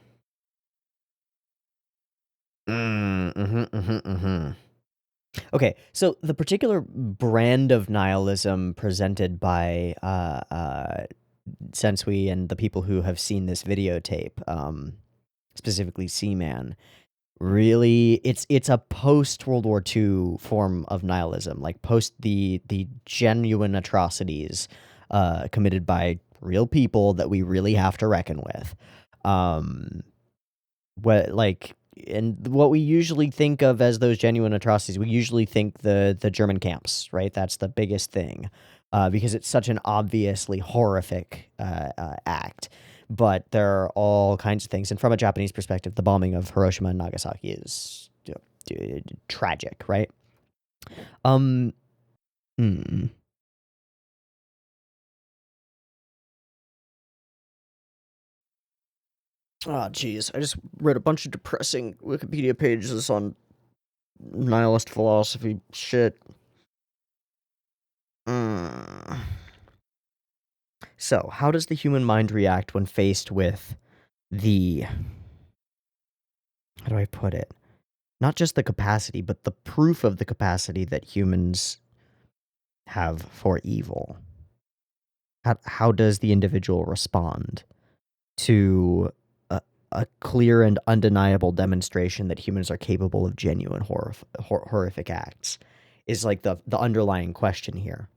Mm, mm-hmm, mm-hmm, mm-hmm. Okay, so the particular brand of nihilism presented by Sensui and the people who have seen this videotape, specifically Seaman, really, it's a post World War II form of nihilism, like post the genuine atrocities committed by real people that we really have to reckon with. Um, what like and what we usually think of as those genuine atrocities, we usually think the German camps, right? That's the biggest thing, because it's such an obviously horrific act. But there are all kinds of things, and from a Japanese perspective, the bombing of Hiroshima and Nagasaki is tragic, right? Um, hmm. Oh, geez. I just read a bunch of depressing Wikipedia pages on nihilist philosophy shit. Mm. So, how does the human mind react when faced with the, how do I put it? Not just the capacity, but the proof of the capacity that humans have for evil? How does the individual respond to a clear and undeniable demonstration that humans are capable of genuine horrific acts? Is like the underlying question here.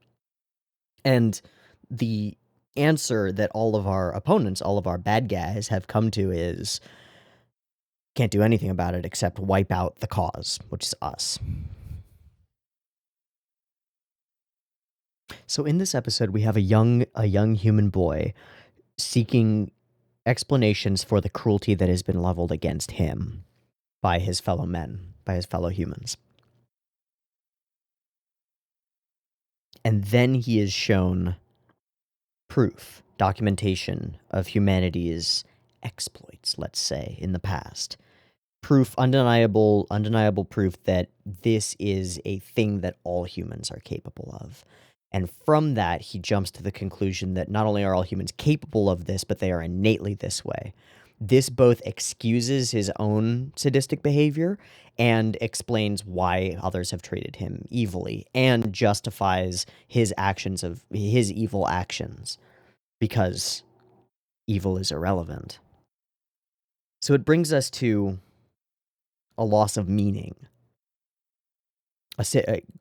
And the answer that all of our opponents, all of our bad guys have come to is can't do anything about it except wipe out the cause, which is us. So in this episode, we have a young human boy seeking explanations for the cruelty that has been leveled against him by his fellow men, by his fellow humans. And then he is shown proof, documentation of humanity's exploits, let's say, in the past. Proof, undeniable proof that this is a thing that all humans are capable of. And from that, he jumps to the conclusion that not only are all humans capable of this, but they are innately this way. This both excuses his own sadistic behavior and explains why others have treated him evilly, and justifies his evil actions, because evil is irrelevant. So it brings us to a loss of meaning.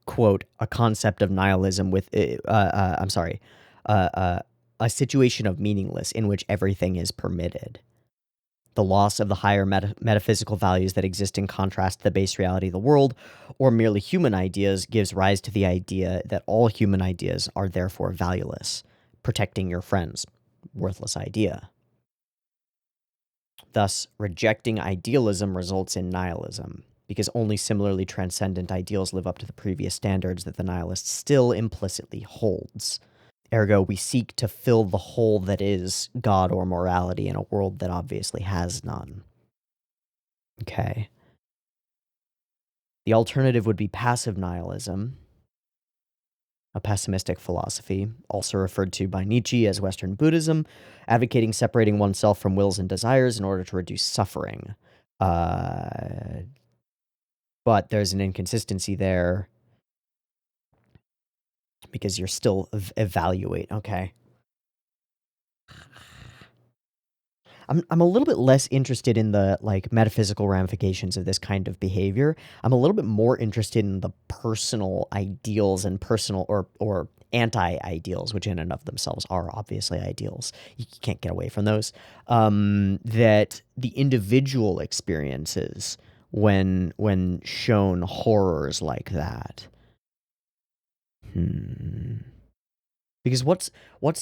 Quote, a concept of nihilism with, a situation of meaningless in which everything is permitted. The loss of the higher metaphysical values that exist in contrast to the base reality of the world, or merely human ideas, gives rise to the idea that all human ideas are therefore valueless. Protecting your friends, worthless idea. Thus, rejecting idealism results in nihilism, because only similarly transcendent ideals live up to the previous standards that the nihilist still implicitly holds. Ergo, we seek to fill the hole that is God or morality in a world that obviously has none. Okay. The alternative would be passive nihilism, a pessimistic philosophy, also referred to by Nietzsche as Western Buddhism, advocating separating oneself from wills and desires in order to reduce suffering. But there's an inconsistency there, because you're still evaluate. Okay. I'm a little bit less interested in the like metaphysical ramifications of this kind of behavior. I'm a little bit more interested in the personal ideals and personal or anti-ideals, which in and of themselves are obviously ideals. You can't get away from those. That the individual experiences when shown horrors like that. Because what's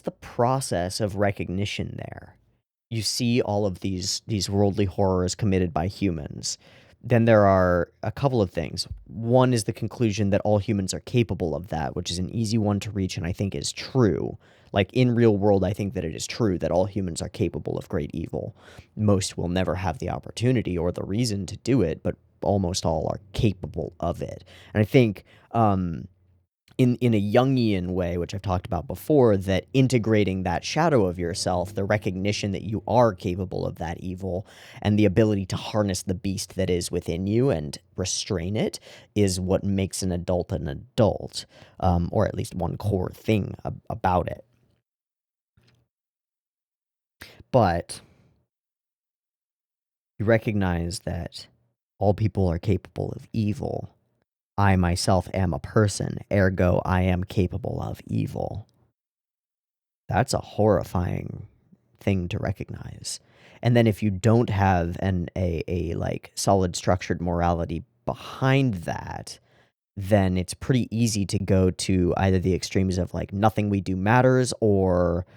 the process of recognition there? You see all of these worldly horrors committed by humans. Then there are a couple of things. One is the conclusion that all humans are capable of that, which is an easy one to reach and I think is true. Like in real world, I think that it is true that all humans are capable of great evil. Most will never have the opportunity or the reason to do it, but almost all are capable of it. And I think in a Jungian way, which I've talked about before, that integrating that shadow of yourself, the recognition that you are capable of that evil, and the ability to harness the beast that is within you and restrain it, is what makes an adult, or at least one core thing about it. But you recognize that all people are capable of evil. I myself am a person, ergo I am capable of evil. That's a horrifying thing to recognize. And then if you don't have a like solid structured morality behind that, then it's pretty easy to go to either the extremes of like nothing we do matters, or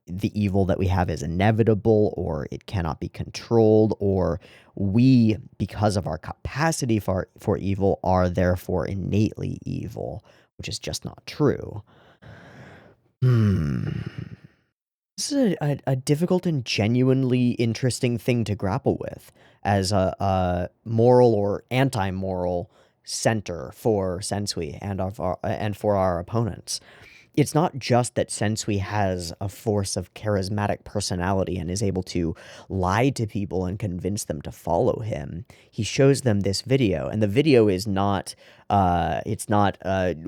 the evil that we have is inevitable, or it cannot be controlled, or we, because of our capacity for evil, are therefore innately evil, which is just not true. This is a difficult and genuinely interesting thing to grapple with as a moral or anti-moral center for Sensui and for our opponents. It's not just that Sensui has a force of charismatic personality and is able to lie to people and convince them to follow him. He shows them this video, and the video is not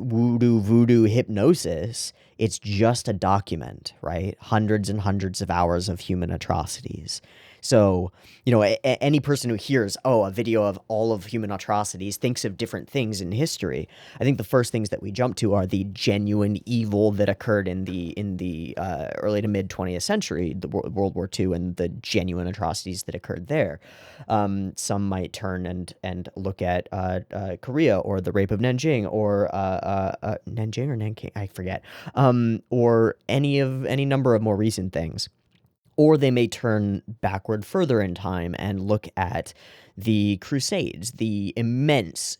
voodoo hypnosis. It's just a document, right? Hundreds and hundreds of hours of human atrocities. So, any person who hears, a video of all of human atrocities thinks of different things in history. I think the first things that we jump to are the genuine evil that occurred in the early to mid 20th century, the World War II, and the genuine atrocities that occurred there. Some might turn and look at Korea, or the rape of Nanjing, or Nanjing or Nanking, I forget, or any number of more recent things. Or they may turn backward further in time and look at the Crusades, the immense,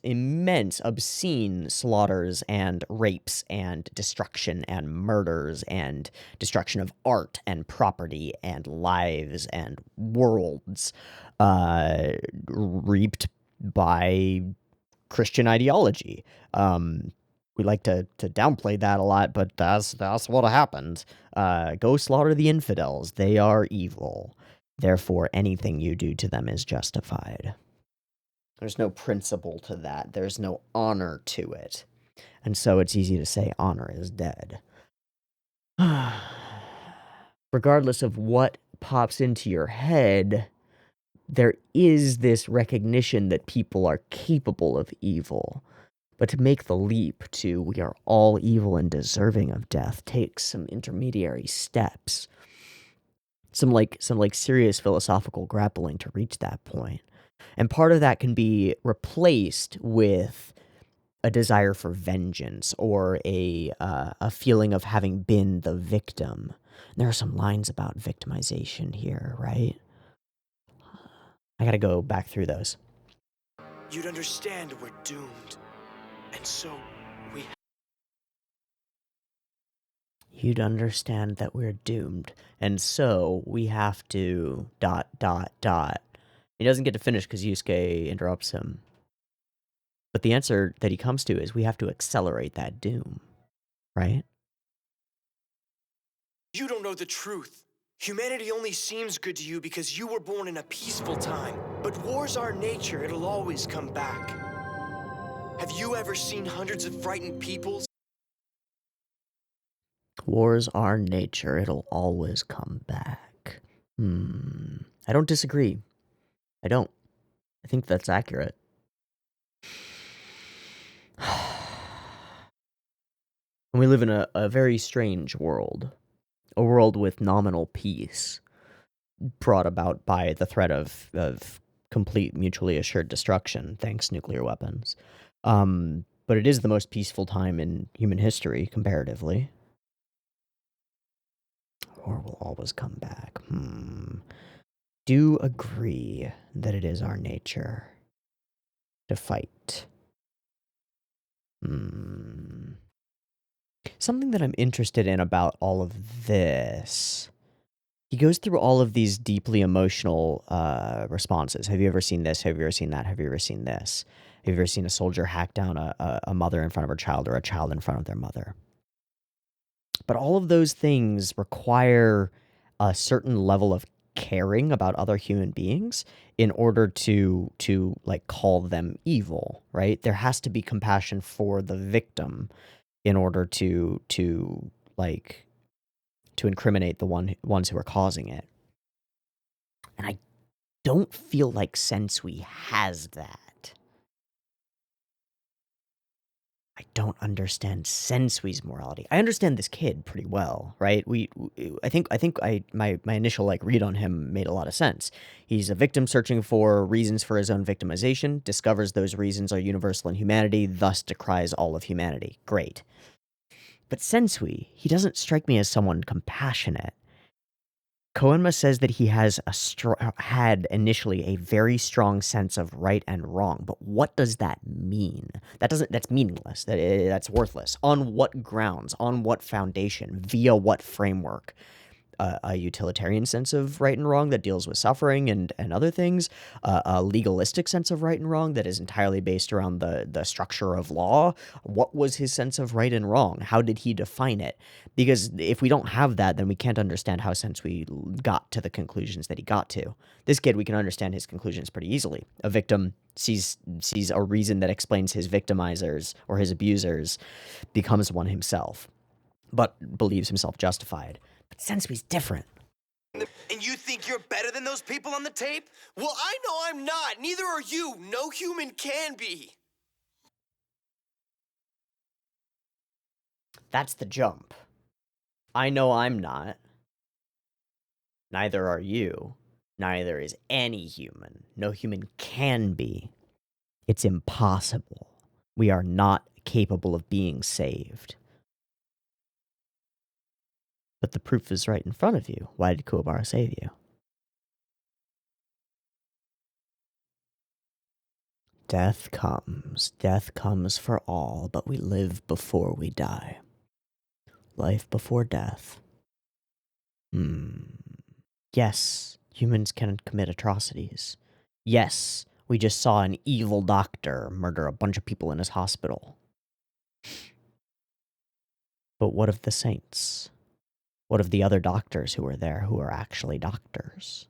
obscene slaughters and rapes and destruction and murders and destruction of art and property and lives and worlds reaped by Christian ideology. We like to downplay that a lot, but that's what happened. Go slaughter the infidels. They are evil. Therefore, anything you do to them is justified. There's no principle to that. There's no honor to it. And so it's easy to say honor is dead. Regardless of what pops into your head, there is this recognition that people are capable of evil. But to make the leap to we are all evil and deserving of death takes some intermediary steps. Some serious philosophical grappling to reach that point. And part of that can be replaced with a desire for vengeance, or a feeling of having been the victim. And there are some lines about victimization here, right? I gotta go back through those. You'd understand we're doomed. And so, You'd understand that we're doomed, and so we have to ... He doesn't get to finish because Yusuke interrupts him. But the answer that he comes to is we have to accelerate that doom, right? You don't know the truth. Humanity only seems good to you because you were born in a peaceful time. But war's our nature, it'll always come back. Have you ever seen hundreds of frightened peoples? War's our nature, it'll always come back. I don't disagree. I don't. I think that's accurate. And we live in a very strange world. A world with nominal peace, brought about by the threat of complete mutually assured destruction, thanks to nuclear weapons. But it is the most peaceful time in human history, comparatively. War will always come back. Do agree that it is our nature to fight. Something that I'm interested in about all of this he goes through all of these deeply emotional responses. Have you ever seen this? Have you ever seen that? Have you ever seen this? Have you ever seen a soldier hack down a mother in front of her child, or a child in front of their mother? But all of those things require a certain level of caring about other human beings in order to like call them evil, right? There has to be compassion for the victim in order to like to incriminate the ones who are causing it. And I don't feel like Sensui has that. I don't understand Sensui's morality. I understand this kid pretty well, right? I think my initial like read on him made a lot of sense. He's a victim searching for reasons for his own victimization, discovers those reasons are universal in humanity, thus decries all of humanity. Great. But Sensui, he doesn't strike me as someone compassionate. Koenma says that he has had initially a very strong sense of right and wrong, but what does that mean? That's meaningless. That's worthless. On what grounds? On what foundation? Via what framework? A utilitarian sense of right and wrong that deals with suffering and other things, a legalistic sense of right and wrong that is entirely based around the structure of law. What was his sense of right and wrong? How did he define it? Because if we don't have that, then we can't understand how Sensui got to the conclusions that he got to. This kid, we can understand his conclusions pretty easily. A victim sees a reason that explains his victimizers or his abusers, becomes one himself, but believes himself justified. But Sensui's different. And you think you're better than those people on the tape? Well, I know I'm not. Neither are you. No human can be. That's the jump. I know I'm not. Neither are you. Neither is any human. No human can be. It's impossible. We are not capable of being saved. But the proof is right in front of you. Why did Kuwabara save you? Death comes for all, but we live before we die. Life before death. Yes, humans can commit atrocities. Yes, we just saw an evil doctor murder a bunch of people in his hospital. But what of the saints? What of the other doctors who were there who are actually doctors?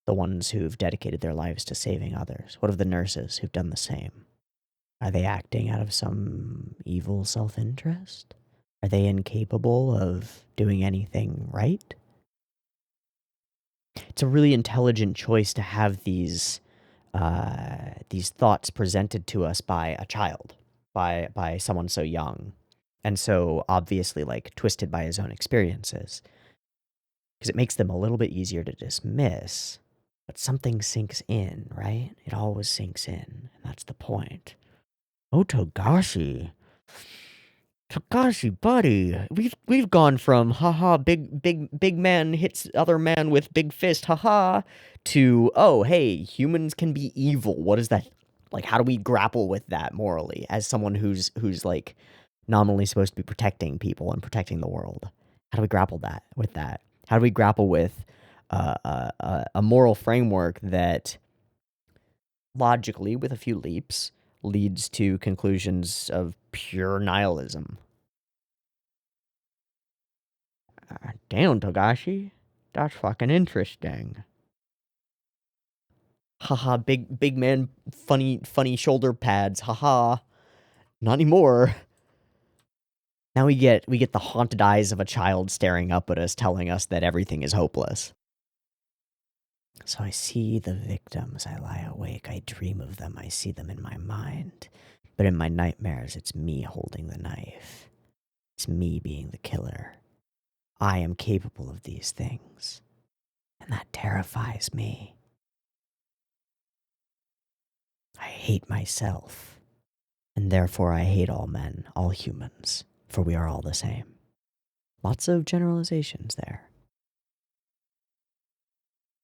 The ones who've dedicated their lives to saving others? What of the nurses who've done the same? Are they acting out of some evil self-interest? Are they incapable of doing anything right? It's a really intelligent choice to have these thoughts presented to us by a child, by someone so young, and so obviously like twisted by his own experiences, because it makes them a little bit easier to dismiss. But something sinks in, right? It always sinks in, and that's the point. Oh, Togashi. Togashi, buddy, we've gone from haha big man hits other man with big fist haha to, oh hey, humans can be evil. What is that? Like, how do we grapple with that morally as someone who's like nominally supposed to be protecting people and protecting the world? How do we grapple with that? How do we grapple with a moral framework that logically, with a few leaps, leads to conclusions of pure nihilism? Damn, Togashi. That's fucking interesting. Haha, big man, funny shoulder pads. Haha. Not anymore. Now we get the haunted eyes of a child staring up at us, telling us that everything is hopeless. So I see the victims, I lie awake, I dream of them, I see them in my mind. But in my nightmares, it's me holding the knife. It's me being the killer. I am capable of these things, and that terrifies me. I hate myself, and therefore I hate all men, all humans, for we are all the same. Lots of generalizations there.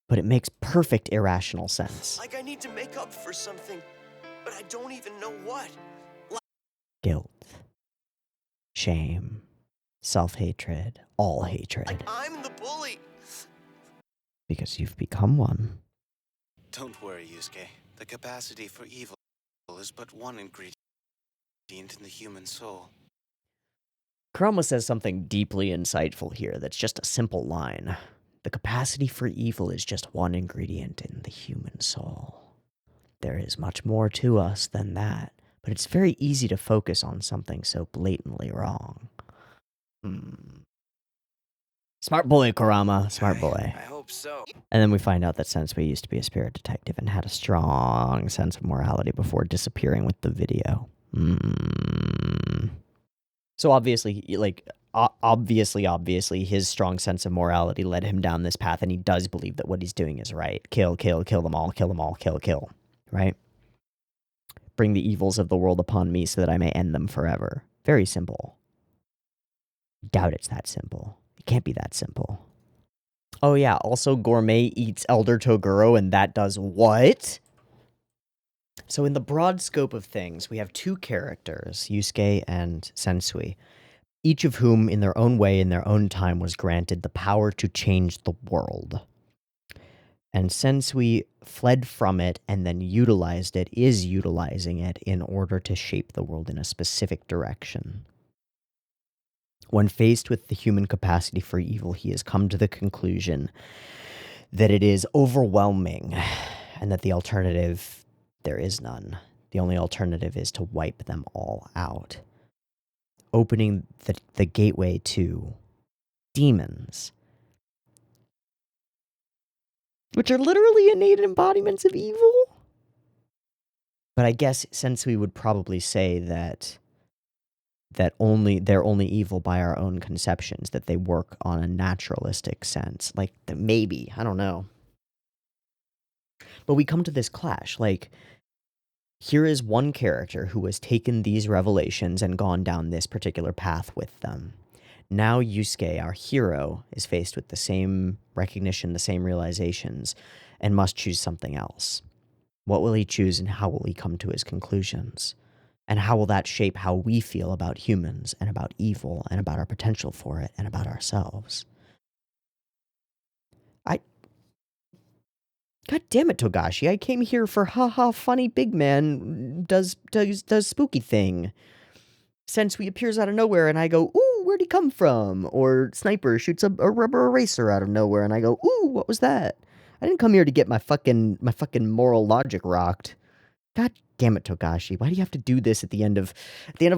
But it makes perfect irrational sense. Like I need to make up for something, but I don't even know what. Guilt, shame, self-hatred, all hatred. Like I'm the bully. Because you've become one. Don't worry, Yusuke. The capacity for evil is but one ingredient in the human soul. Kurama says something deeply insightful here that's just a simple line. The capacity for evil is just one ingredient in the human soul. There is much more to us than that, but it's very easy to focus on something so blatantly wrong. Smart boy, Kurama. Smart boy. I hope so. And then we find out that Sensui used to be a spirit detective and had a strong sense of morality before disappearing with the video. So obviously, obviously, his strong sense of morality led him down this path, and he does believe that what he's doing is right. Kill them all, kill, right? Bring the evils of the world upon me so that I may end them forever. Very simple. Doubt it's that simple. It can't be that simple. Oh yeah, also Gourmet eats Elder Toguro, and that does what? So in the broad scope of things, we have two characters, Yusuke and Sensui, each of whom, in their own way, in their own time, was granted the power to change the world. And Sensui fled from it and then utilized it, is utilizing it, in order to shape the world in a specific direction. When faced with the human capacity for evil, he has come to the conclusion that it is overwhelming and that the alternative, there is none. The only alternative is to wipe them all out, opening the gateway to demons, which are literally innate embodiments of evil. But I guess Sensui would probably say that they're only evil by our own conceptions, that they work on a naturalistic sense. Like, maybe, I don't know. But we come to this clash, like, here is one character who has taken these revelations and gone down this particular path with them. Now Yusuke, our hero, is faced with the same recognition, the same realizations, and must choose something else. What will he choose, and how will he come to his conclusions? And how will that shape how we feel about humans, and about evil, and about our potential for it, and about ourselves? God damn it, Togashi, I came here for haha funny big man does spooky thing. Sensui appears out of nowhere and I go, ooh, where'd he come from? Or Sniper shoots a rubber eraser out of nowhere and I go, ooh, what was that? I didn't come here to get my fucking moral logic rocked. God damn it, Togashi, why do you have to do this at the end of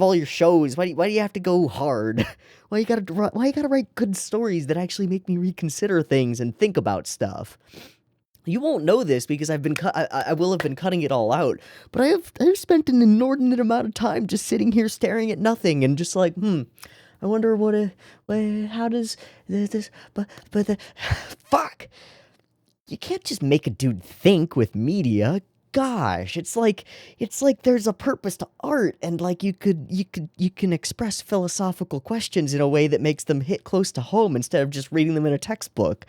all your shows? Why do you have to go hard? Why you gotta write good stories that actually make me reconsider things and think about stuff? You won't know this because I will have been cutting it all out, but I've spent an inordinate amount of time just sitting here staring at nothing and just like, I wonder how does this, but fuck, you can't just make a dude think with media. Gosh, it's like there's a purpose to art, and like you can express philosophical questions in a way that makes them hit close to home instead of just reading them in a textbook.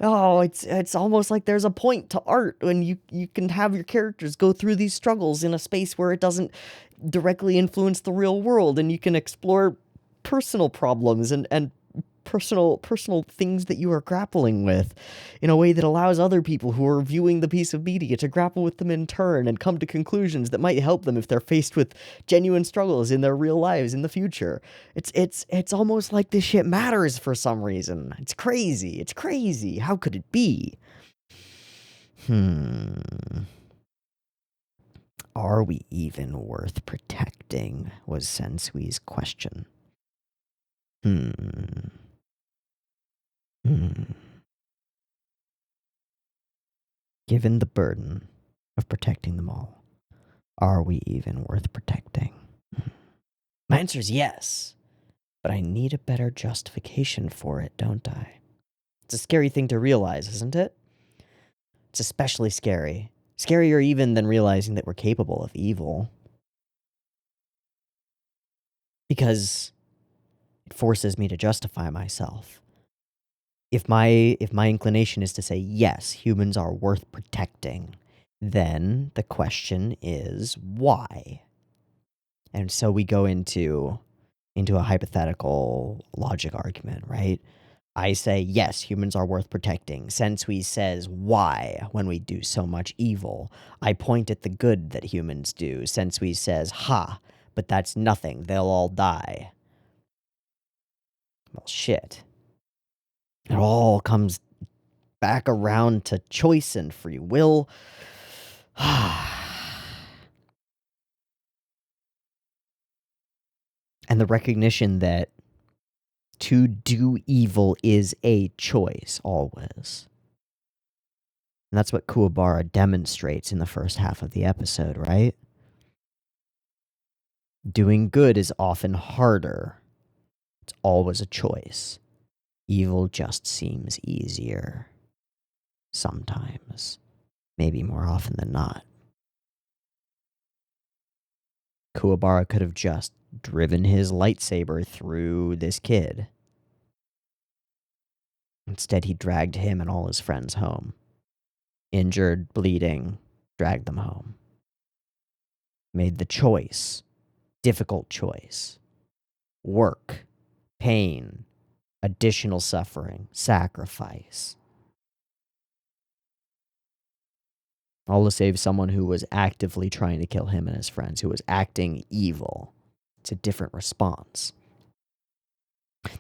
Oh, it's almost like there's a point to art when you can have your characters go through these struggles in a space where it doesn't directly influence the real world, and you can explore personal problems and personal things that you are grappling with in a way that allows other people who are viewing the piece of media to grapple with them in turn and come to conclusions that might help them if they're faced with genuine struggles in their real lives in the future. It's almost like this shit matters for some reason. It's crazy. How could it be? Are we even worth protecting? Was Sensui's question. Given the burden of protecting them all, are we even worth protecting? My answer is yes, but I need a better justification for it, don't I? It's a scary thing to realize, isn't it? It's especially scary. Scarier even than realizing that we're capable of evil. Because it forces me to justify myself. If my inclination is to say, yes, humans are worth protecting, then the question is, why? And so we go into a hypothetical logic argument, right? I say, yes, humans are worth protecting. Sensui says, why, when we do so much evil? I point at the good that humans do. Sensui says, ha, but that's nothing. They'll all die. Well, shit. It all comes back around to choice and free will. And the recognition that to do evil is a choice, always. And that's what Kuwabara demonstrates in the first half of the episode, right? Doing good is often harder. It's always a choice. Evil just seems easier. Sometimes. Maybe more often than not. Kuwabara could have just driven his lightsaber through this kid. Instead, he dragged him and all his friends home. Injured, bleeding, dragged them home. Made the choice. Difficult choice. Work. Pain. Additional suffering. Sacrifice. All to save someone who was actively trying to kill him and his friends, who was acting evil. It's a different response.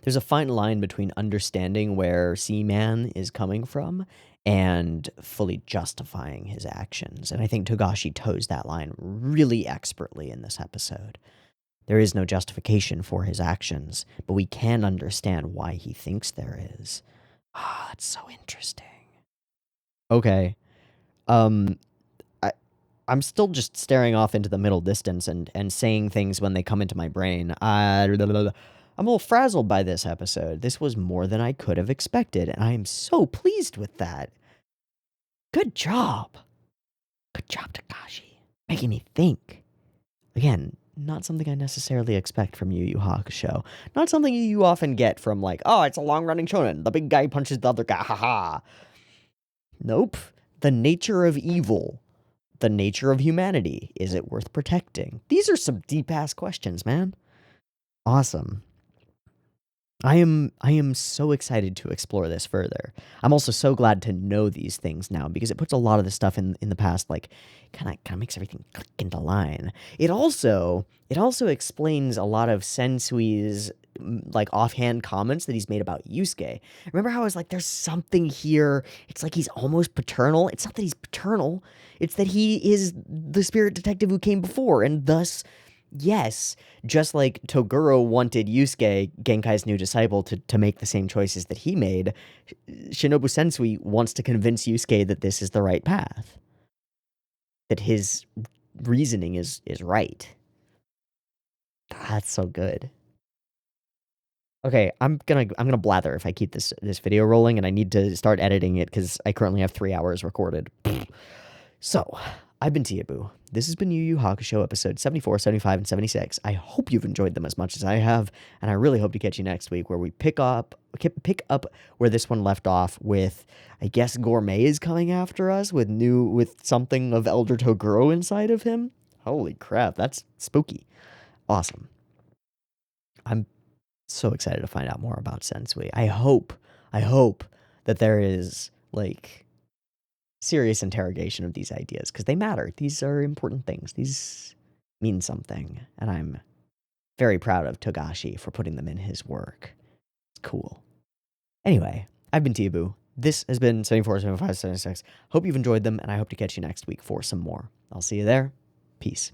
There's a fine line between understanding where Seaman is coming from and fully justifying his actions. And I think Togashi toes that line really expertly in this episode. There is no justification for his actions, but we can understand why he thinks there is. Ah, that's so interesting. Okay. I'm still just staring off into the middle distance and saying things when they come into my brain. I'm a little frazzled by this episode. This was more than I could have expected, and I am so pleased with that. Good job. Good job, Takashi. Making me think. Again, not something I necessarily expect from Yu Hakusho. Not something you often get from, like, oh, it's a long-running shonen. The big guy punches the other guy. Haha. Nope. The nature of evil. The nature of humanity. Is it worth protecting? These are some deep-ass questions, man. Awesome. I am so excited to explore this further. I'm also so glad to know these things now because it puts a lot of the stuff in the past, like, kind of makes everything click into line. It also explains a lot of Sensui's like offhand comments that he's made about Yusuke. Remember how I was like, there's something here. It's like he's almost paternal. It's not that he's paternal. It's that he is the spirit detective who came before, and thus, yes, just like Toguro wanted Yusuke, Genkai's new disciple, to make the same choices that he made, Shinobu Sensui wants to convince Yusuke that this is the right path. That his reasoning is right. That's so good. Okay, I'm gonna blather if I keep this video rolling, and I need to start editing it because I currently have 3 hours recorded. So, I've been Teeaboo. This has been Yu Hakusho episode 74, 75, and 76. I hope you've enjoyed them as much as I have, and I really hope to catch you next week where we pick up where this one left off with, I guess, Gourmet is coming after us with something of Elder Toguro inside of him. Holy crap, that's spooky. Awesome. I'm so excited to find out more about Sensui. I hope that there is, like, serious interrogation of these ideas, because they matter. These are important things. These mean something, and I'm very proud of Togashi for putting them in his work. It's cool. Anyway, I've been Teeaboo. This has been 74, 75, 76. Hope you've enjoyed them, and I hope to catch you next week for some more. I'll see you there. Peace.